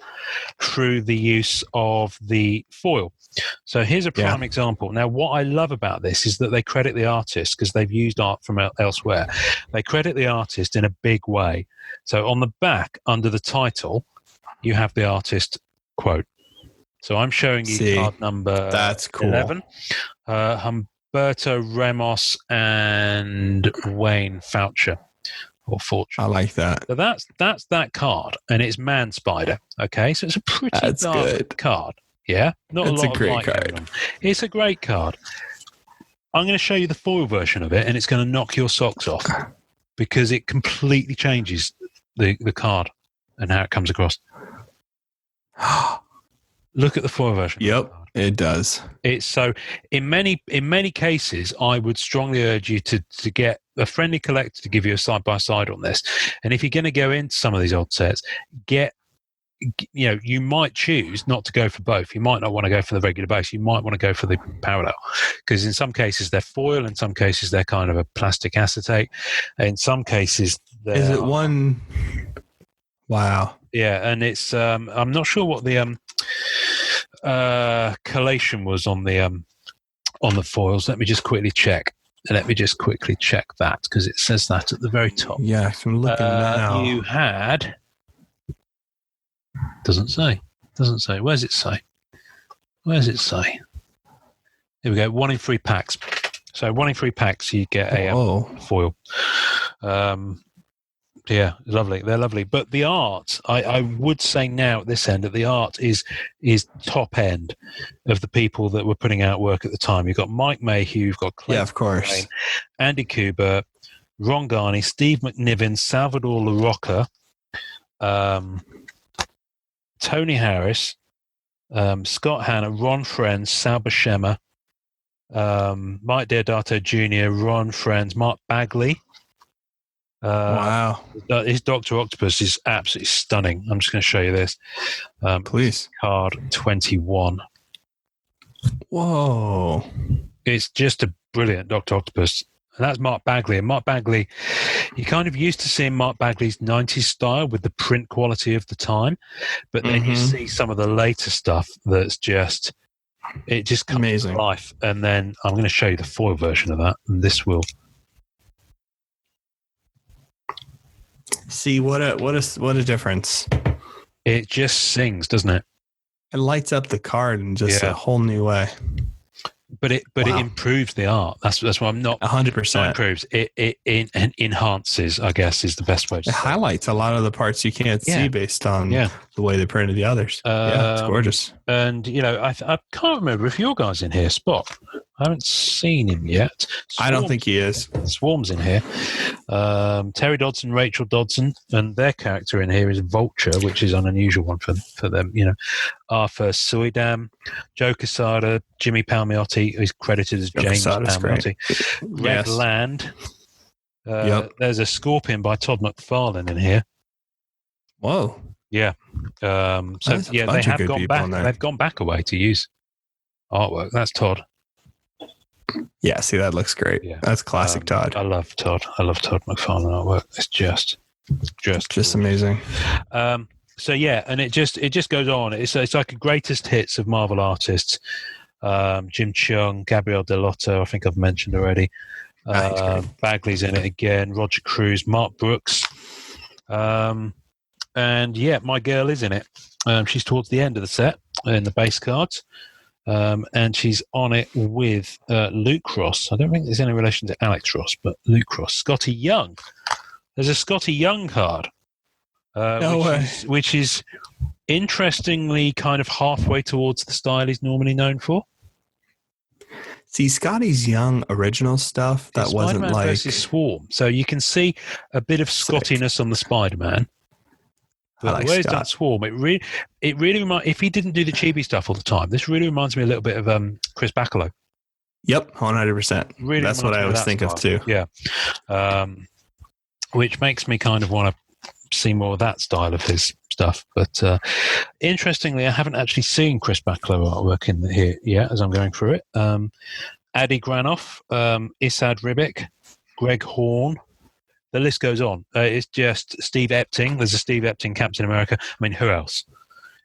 through the use of the foil. So here's a prime example. Now, what I love about this is that they credit the artist, because they've used art from elsewhere. They credit the artist in a big way. So on the back, under the title, you have the artist quote. So I'm showing you card number that's cool. 11. Humberto Ramos and Wayne Foucher. Or Fortune. I like that. So that's that card, and it's Man Spider. Okay, so it's a pretty dark card. Yeah, not it's a lot a great of light card. It's a great card. I'm going to show you the foil version of it, and it's going to knock your socks off because it completely changes the card and how it comes across. Look at the foil version. Yep, it does. It's so in many cases, I would strongly urge you to get a friendly collector to give you a side by side on this. And if you're going to go into some of these odd sets, you might choose not to go for both. You might not want to go for the regular base. You might want to go for the parallel, because in some cases they're foil, in some cases they're kind of a plastic acetate, in some cases is it one? Wow. Yeah, and it's I'm not sure what the collation was on the foils. Let me just quickly check that, because it says that at the very top. Yeah, I'm looking now. You had doesn't say. Where's it say? Here we go. 1 in 3 packs. So 1 in 3 packs, you get a foil. Yeah, lovely. They're lovely. But the art, I would say now at this end, that the art is top end of the people that were putting out work at the time. You've got Mike Mayhew, you've got Clayton, of course, Lane, Andy Kuber, Ron Garney, Steve McNiven, Salvador LaRocca, Tony Harris, Scott Hanna, Ron Friends, Sal Buscema, Mike Deodato Jr., Ron Friends, Mark Bagley. Wow. His Dr. Octopus is absolutely stunning. I'm just going to show you this. Please. Card 21. Whoa. It's just a brilliant Dr. Octopus. And that's Mark Bagley. And Mark Bagley, you kind of used to seeing Mark Bagley's 90s style with the print quality of the time. But then you see some of the later stuff that's just, it just comes amazing to life. And then I'm going to show you the foil version of that. And this will. See what a difference. It just sings, doesn't it? It lights up the card in just a whole new way. But it improves the art. That's why I'm not 100%. Improves it enhances, I guess, is the best way to say. It highlights a lot of the parts you can't see based on the way they printed the others. It's gorgeous. And I can't remember if your guy's in here, Spot. I haven't seen him yet. I don't think he is. Swarm's in here. Terry Dodson, Rachel Dodson, and their character in here is Vulture, which is an unusual one for them. Arthur Suidam, Joe Quesada, Jimmy Palmiotti, who's credited as James Palmiotti. Red Land. There's a Scorpion by Todd McFarlane in here. Whoa. Yeah. They have gone back. They've gone back a way to use artwork. That's Todd. Yeah, see, that looks great. Yeah. That's classic Todd. I love Todd McFarlane artwork. It's just amazing. And it just goes on. It's like a greatest hits of Marvel artists. Jim Chung, Gabriel Delotto, I think I've mentioned already. Bagley's in it again. Roger Cruz, Mark Brooks, and my girl is in it. She's towards the end of the set in the base cards. And she's on it with Luke Ross. I don't think there's any relation to Alex Ross, but Luke Ross. Scotty Yeung. There's a Scotty Yeung card, which is interestingly kind of halfway towards the style he's normally known for. See, Scotty's Young original stuff that wasn't Spider-Man like versus Swarm. So you can see a bit of Sick. Scottiness on the Spider-Man. I But like the way it's done Scott. Swarm, it really reminds. If he didn't do the chibi stuff all the time, this really reminds me a little bit of Chris Bacalo. Yep, 100%. Really That's what reminds I me always that think of style. too. Yeah, which makes me kind of want to see more of that style of his stuff. But interestingly, I haven't actually seen Chris Bacalo artwork in here yet as I'm going through it. Adi Granoff, Isad Ribic, Greg Horn. The list goes on. It's just Steve Epting. There's a Steve Epting Captain America. I mean, who else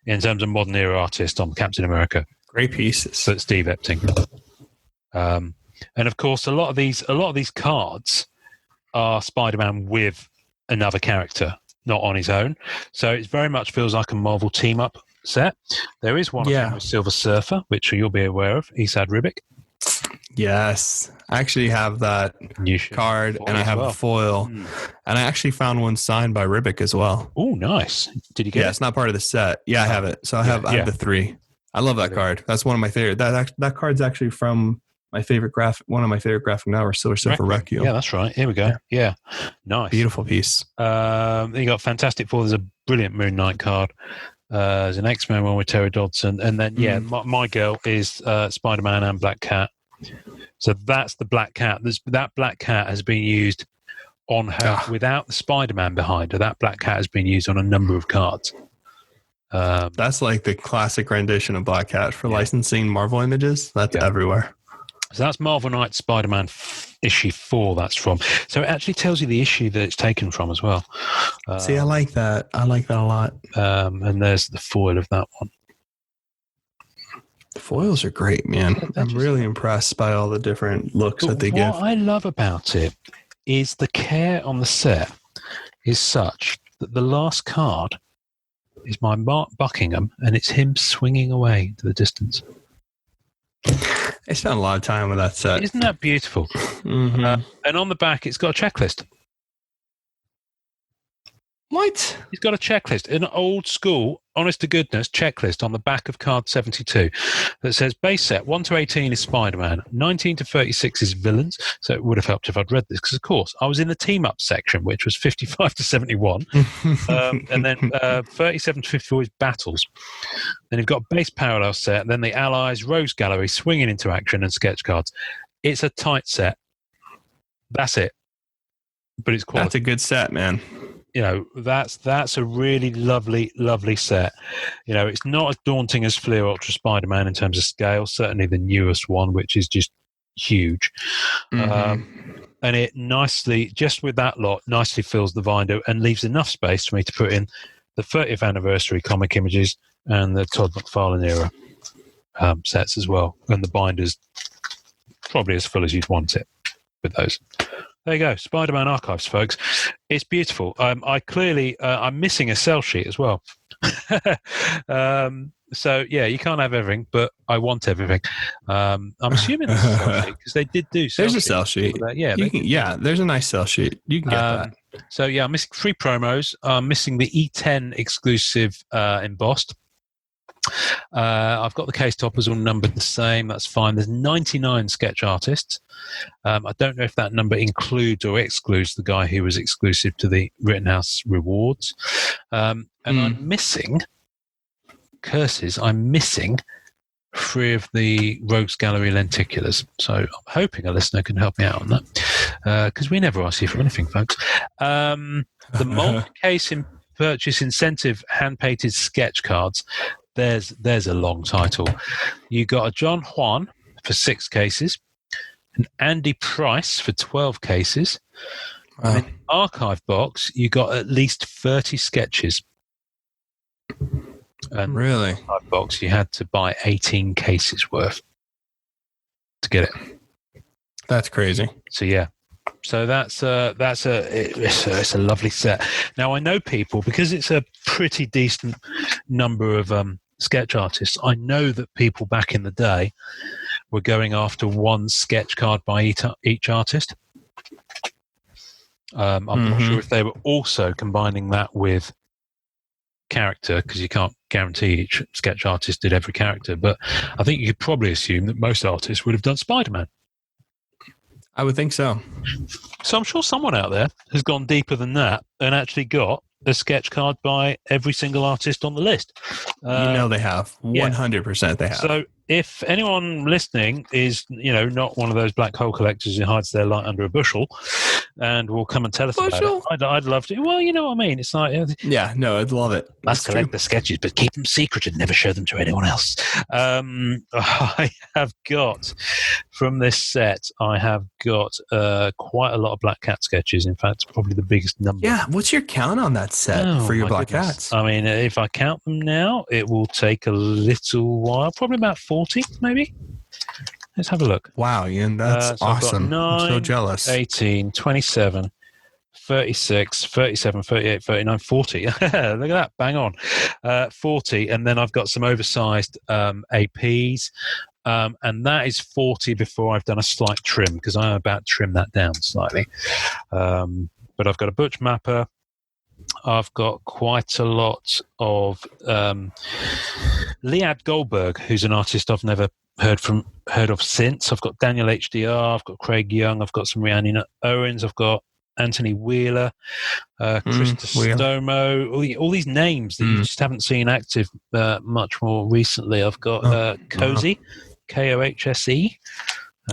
in terms of modern era artist on Captain America? Great pieces. But Steve Epting. And of course, a lot of these cards are Spider-Man with another character, not on his own. So it very much feels like a Marvel team-up set. There is one of him with Silver Surfer, which you'll be aware of, Isad Ribic. Yes. I actually have that card, and I have a foil. And I actually found one signed by Ribic as well. Oh, nice. Did you get it? Yeah, it's not part of the set. Yeah, I have it. So I have the 3. I love that card. That's one of my favorite. That card's actually from my favorite one of my favorite graphic novels, Silver Surfer Requiem. Yeah, that's right. Here we go. Yeah. Nice. Beautiful piece. Then you got Fantastic Four. There's a brilliant Moon Knight card. There's an X-Men one with Terry Dodson. And then, my girl is Spider-Man and Black Cat. So that's the Black Cat. That Black Cat has been used on her without the Spider-Man behind her. That Black Cat has been used on a number of cards. That's like the classic rendition of Black Cat for licensing Marvel images. That's everywhere. So that's Marvel Knight Spider-Man issue 4 that's from. So it actually tells you the issue that it's taken from as well. See, I like that. I like that a lot. And there's the foil of that one. The foils are great, man. I'm really impressed by all the different looks that they give. What I love about it is the care on the set is such that the last card is my Mark Buckingham, and it's him swinging away to the distance. I spent a lot of time with that set. Isn't that beautiful? Mm-hmm. And on the back, it's got a checklist. What? He's got a checklist, an old school, honest to goodness checklist on the back of card 72 that says base set 1 to 18 is Spider-Man, 19 to 36 is villains. So it would have helped if I'd read this because, of course, I was in the team up section, which was 55 to 71. And then 37 to 54 is battles. Then you've got base parallel set, then the allies, rogues gallery, swinging interaction, and sketch cards. It's a tight set. That's it. But it's quality. That's a good set, man. You know, that's a really lovely set. You know, it's not as daunting as Fleer Ultra Spider-Man in terms of scale, certainly the newest one, which is just huge. And it nicely, just with that lot, nicely fills the binder and leaves enough space for me to put in the 30th anniversary comic images and the Todd McFarlane era sets as well. And the binder's probably as full as you'd want it with those. There you go, Spider-Man Archives, folks. It's beautiful. I'm missing a cell sheet as well. So yeah, you can't have everything, but I want everything. I'm assuming there's a cell sheet because they did do. There's a cell sheet. Yeah, there's a nice cell sheet. You can get that. So yeah, I'm missing 3 promos. I'm missing the E10 exclusive embossed. I've got the case toppers all numbered the same. That's fine. There's 99 sketch artists. I don't know if that number includes or excludes the guy who was exclusive to the Rittenhouse rewards. And I'm missing curses. I'm missing 3 of the Rogues Gallery lenticulars. So I'm hoping a listener can help me out on that because we never ask you for anything, folks. The multi-case purchase incentive hand-painted sketch cards. There's a long title. You got a John Juan for 6 cases, an Andy Price for 12 cases. Wow. And in the archive box, you got at least 30 sketches. And really? In the archive box, you had to buy 18 cases worth to get it. That's crazy. So yeah. So it's a lovely set. Now I know people, because it's a pretty decent number of sketch artists. I know that people back in the day were going after one sketch card by each artist. I'm not sure if they were also combining that with character, because you can't guarantee each sketch artist did every character, but I think you could probably assume that most artists would have done Spider-Man. I would think so. So I'm sure someone out there has gone deeper than that and actually got a sketch card by every single artist on the list. They have. 100% they have. So if anyone listening is, not one of those black hole collectors who hides their light under a bushel and will come and tell us about it, I'd love to. Well, you know what I mean? It's like... I'd love it. Let's collect the sketches, but keep them secret and never show them to anyone else. I have got, from this set, quite a lot of Black Cat sketches. In fact, probably the biggest number. Yeah, what's your count on that set for your Black Cats? I mean, if I count them now, it will take a little while, probably about 40, maybe. Let's have a look. Wow, Ian, that's awesome. 9, I'm so jealous. 18, 27, 36, 37, 38, 39, 40. Look at that, bang on. 40, and then I've got some oversized APs, and that is 40 before I've done a slight trim, because I'm about to trim that down slightly. But I've got a Butch Mapper. I've got quite a lot of Liad Goldberg, who's an artist I've never heard of since. I've got Daniel HDR, I've got Craig Yeung, I've got some Rhiannon Owens, I've got Anthony Wheeler, Krista Stomo, all these names that you just haven't seen active much more recently. I've got Cozy, Kohse.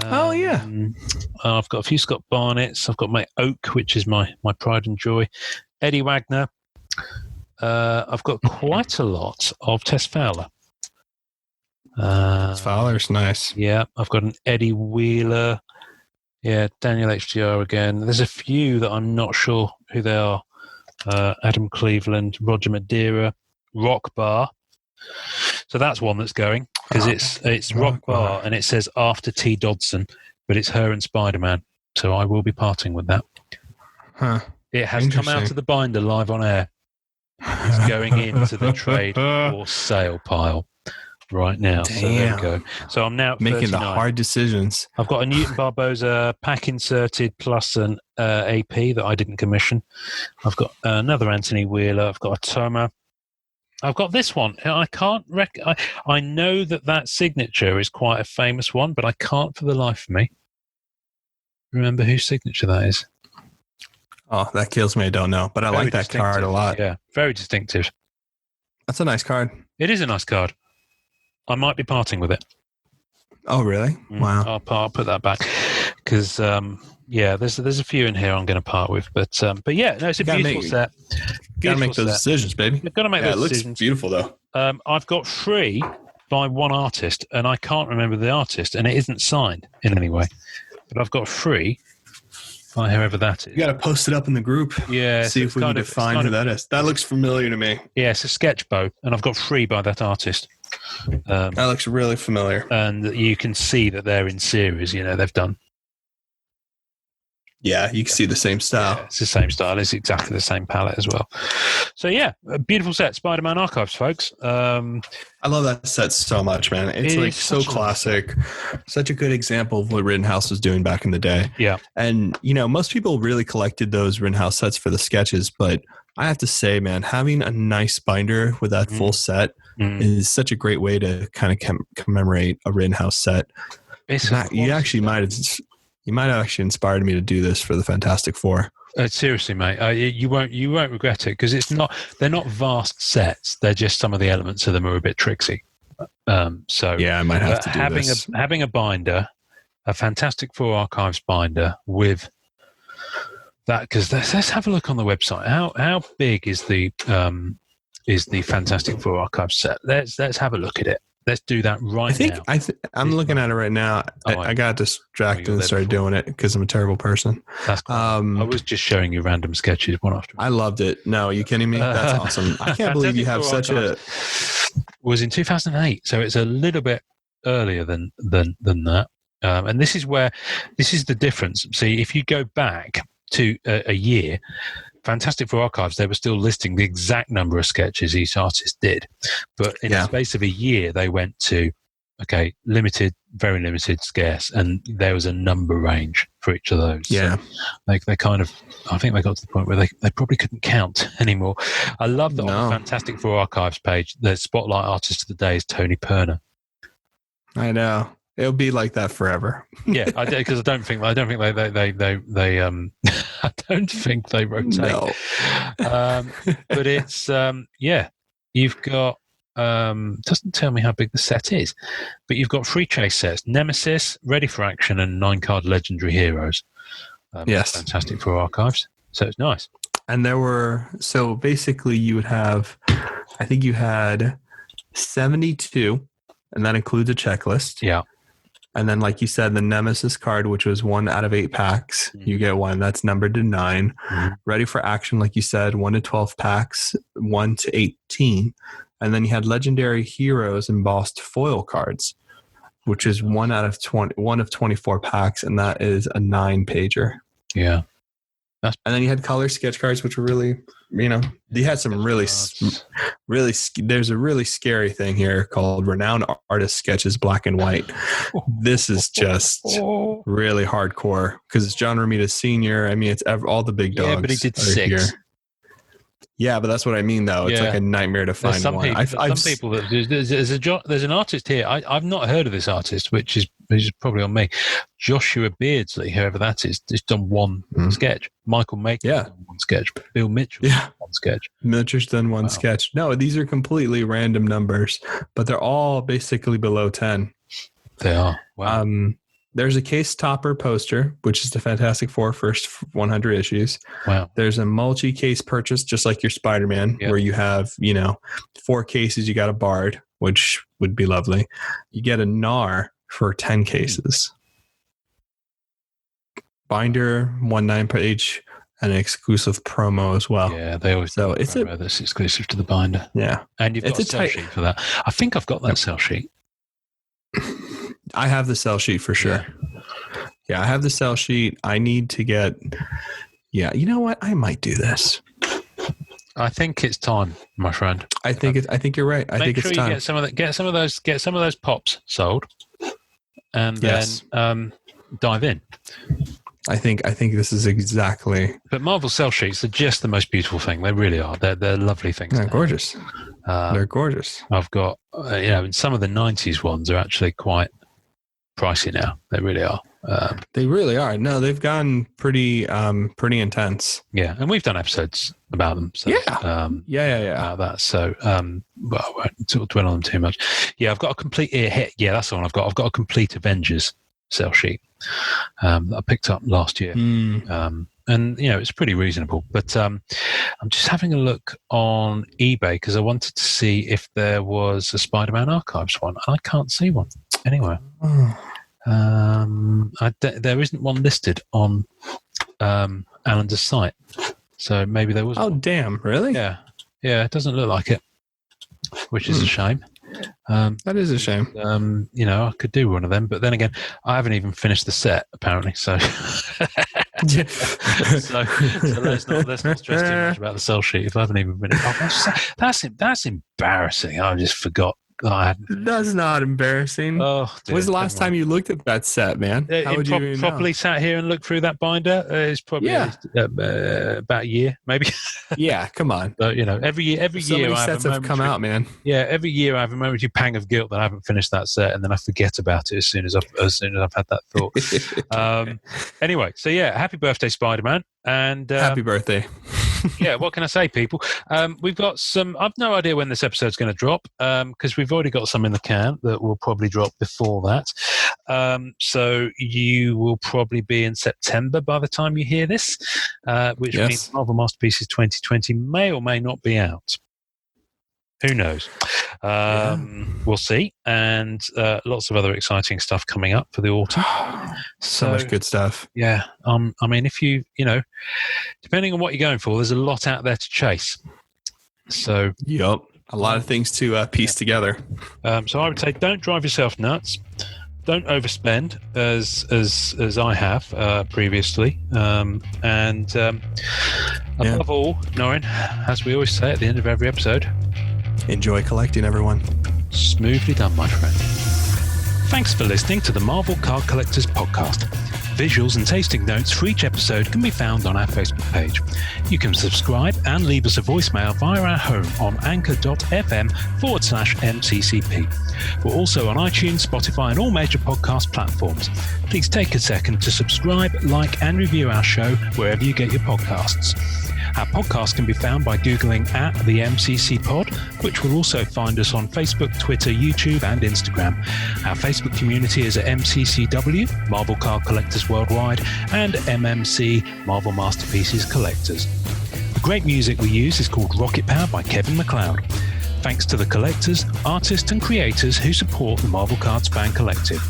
I've got a few Scott Barnetts. I've got my Oak, which is my pride and joy. Eddie Wagner. I've got quite a lot of Tess Fowler. Fowler's nice. Yeah, I've got an Eddie Wheeler. Yeah, Daniel HDR again. There's a few that I'm not sure who they are. Adam Cleveland, Roger Madeira, Rock Bar. So that's one that's going, because it's Rock Bar and it says after T. Dodson, but it's her and Spider-Man. So I will be parting with that. Huh. It has come out of the binder live on air. It's going into the trade or sale pile right now. Damn. So there we go. So I'm now at making 39. the hard decisions. I've got a Newton Barbosa pack inserted plus an AP that I didn't commission. I've got another Anthony Wheeler. I've got a Toma. I've got this one. I can't I know that signature is quite a famous one, but I can't for the life of me remember whose signature that is. Oh, that kills me. I don't know, but I like that card a lot. Yeah, very distinctive. That's a nice card. It is a nice card. I might be parting with it. Oh, really? Wow. I'll put that back because there's a few in here I'm going to part with, but yeah, no, it's a beautiful set. Gotta make those decisions, baby. You've got to make those decisions. It looks beautiful though. I've got 3 by one artist, and I can't remember the artist, and it isn't signed in any way, but I've got 3. By whoever that is. You got to post it up in the group. Yeah. See if we can define who that is. That looks familiar to me. Yeah, it's a sketch bow, and I've got 3 by that artist. That looks really familiar. And you can see that they're in series, they've done. Yeah, you can see the same style. Yeah, it's the same style. It's exactly the same palette as well. So, yeah, a beautiful set. Spider-Man Archives, folks. I love that set so much, man. It's like so classic. Such a good example of what Rittenhouse was doing back in the day. Yeah. And, most people really collected those Rittenhouse sets for the sketches, but I have to say, man, having a nice binder with that full set is such a great way to kind of commemorate a Rittenhouse set. You might have actually inspired me to do this for the Fantastic Four. Seriously, mate, you won't regret it, because they're not vast sets. They're just some of the elements of them are a bit tricksy. So yeah, I might have to do this. Having a binder, a Fantastic Four Archives binder with that, because let's have a look on the website. How big is the Fantastic Four Archives set? Let's have a look at it. Let's do that now. I'm looking at it right now. I got distracted and started doing it because I'm a terrible person. That's cool. I was just showing you random sketches one after another. I loved it. No, are you kidding me? That's awesome. I can't believe you have such a... Was in 2008, so it's a little bit earlier than that. And this is the difference. See, if you go back to a year, Fantastic Four Archives, they were still listing the exact number of sketches each artist did. But in the space of a year, they went to okay, limited, very limited, scarce, and there was a number range for each of those. Yeah. So they kind of, I think they got to the point where they probably couldn't count anymore. I love that on the No. Fantastic Four archives page, the spotlight artist of the day is Tony Perner. I know. It'll be like that forever. Yeah, because I don't think they I don't think they rotate. No. But it's you've got doesn't tell me how big the set is, but you've got 3 chase sets: Nemesis, Ready for Action, and 9-card Legendary Heroes. Yes. Fantastic for archives. So it's nice. And so basically you would have, I think you had 72, and that includes a checklist. Yeah. And then, like you said, the Nemesis card, which was 1 out of 8 packs, you get 1. That's numbered to 9. Mm-hmm. Ready for Action, like you said, 1 to 12 packs, 1 to 18. And then you had Legendary Heroes embossed foil cards, which is 1 out of 20, 1 of 24 packs, and that is a 9-pager. Yeah. And then you had color sketch cards, which were really, you had some there's a really scary thing here called Renowned Artist Sketches Black and White. This is just really hardcore because it's John Romita Sr. I mean, it's all the big dogs. Yeah, but he did 6. Here. Yeah, but that's what I mean, though. It's like a nightmare to find one. People that there's an artist here. I've not heard of this artist, which is probably on me. Joshua Beardsley, whoever that is, just done 1 sketch. Michael Maker done 1 sketch. Bill Mitchell done 1 sketch. Mitchell's done 1 sketch. No, these are completely random numbers, but they're all basically below 10. They are. Wow. There's a case topper poster, which is the Fantastic Four first 100 issues. Wow. There's a multi-case purchase, just like your Spider-Man, where you have, 4 cases, you got a Bard, which would be lovely. You get a NAR for 10 cases. Binder, 1/9-page, and an exclusive promo as well. Yeah, they always so it's that's exclusive to the binder. Yeah. And you've got a sell sheet for that. I think I've got that sell sheet. I have the sell sheet for sure. Yeah, I have the sell sheet. I need to get. Yeah, you know what? I might do this. I think it's time, my friend. I think you're right. I think it's time. Make sure you get some of those pops sold, and then dive in. I think this is exactly. But Marvel sell sheets are just the most beautiful thing. They really are. They're lovely things. They're gorgeous. They're gorgeous. I've got, and some of the 90s ones are actually quite pricey now. They really are. They really are. No, they've gotten pretty intense. Yeah, and we've done episodes about them. So, about that. So, well, I won't dwell on them too much. Yeah, I've got a complete. Yeah, that's the one I've got. I've got a complete Avengers sell sheet that I picked up last year. And it's pretty reasonable, but I'm just having a look on eBay because I wanted to see if there was a Spider-Man Archives one. I can't see one anywhere. There isn't one listed on Alan's site, so maybe there was. Oh, damn! Really? Yeah. It doesn't look like it, which is a shame. That is a shame. I could do one of them, but then again, I haven't even finished the set apparently. So, so let's not stress too much about the sell sheet if I haven't even finished. That's embarrassing. I just forgot. That's not embarrassing. Oh, dear, when's the last time you looked at that set, man? How would you properly sat here and looked through that binder? It's probably about a year, maybe. Yeah, come on. But, every year, so many sets have come out, man. Yeah, every year I have a momentary pang of guilt that I haven't finished that set, and then I forget about it as soon as I've had that thought. Anyway, so happy birthday, Spider-Man, and happy birthday. Yeah, what can I say, people? We've got some. I've no idea when this episode's going to drop because we've already got some in the can that will probably drop before that. So you will probably be in September by the time you hear this, which means Marvel Masterpieces 2020 may or may not be out. Who knows? We'll see. And lots of other exciting stuff coming up for the autumn. So much good stuff. Yeah. I mean, if you depending on what you're going for, there's a lot out there to chase. So, yep. A lot of things to piece together. So I would say don't drive yourself nuts. Don't overspend as I have previously. And above all, Norrin, as we always say at the end of every episode, enjoy collecting, everyone. Smoothly done, my friend. Thanks for listening to the Marvel Card Collectors podcast. Visuals and tasting notes for each episode can be found on our Facebook page. You can subscribe and leave us a voicemail via our home on anchor.fm/MCCP. We're also on iTunes, Spotify, and all major podcast platforms. Please take a second to subscribe, like, and review our show wherever you get your podcasts. Our podcast can be found by Googling at the MCC Pod, which will also find us on Facebook, Twitter, YouTube, and Instagram. Our Facebook community is at MCCW, Marvel Card Collectors Worldwide, and MMC, Marvel Masterpieces Collectors. The great music we use is called Rocket Power by Kevin MacLeod. Thanks to the collectors, artists, and creators who support the Marvel Cards Fan Collective.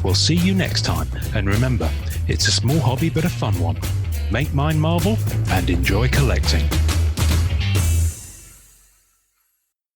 We'll see you next time, and remember, it's a small hobby but a fun one. Make mine Marvel and enjoy collecting.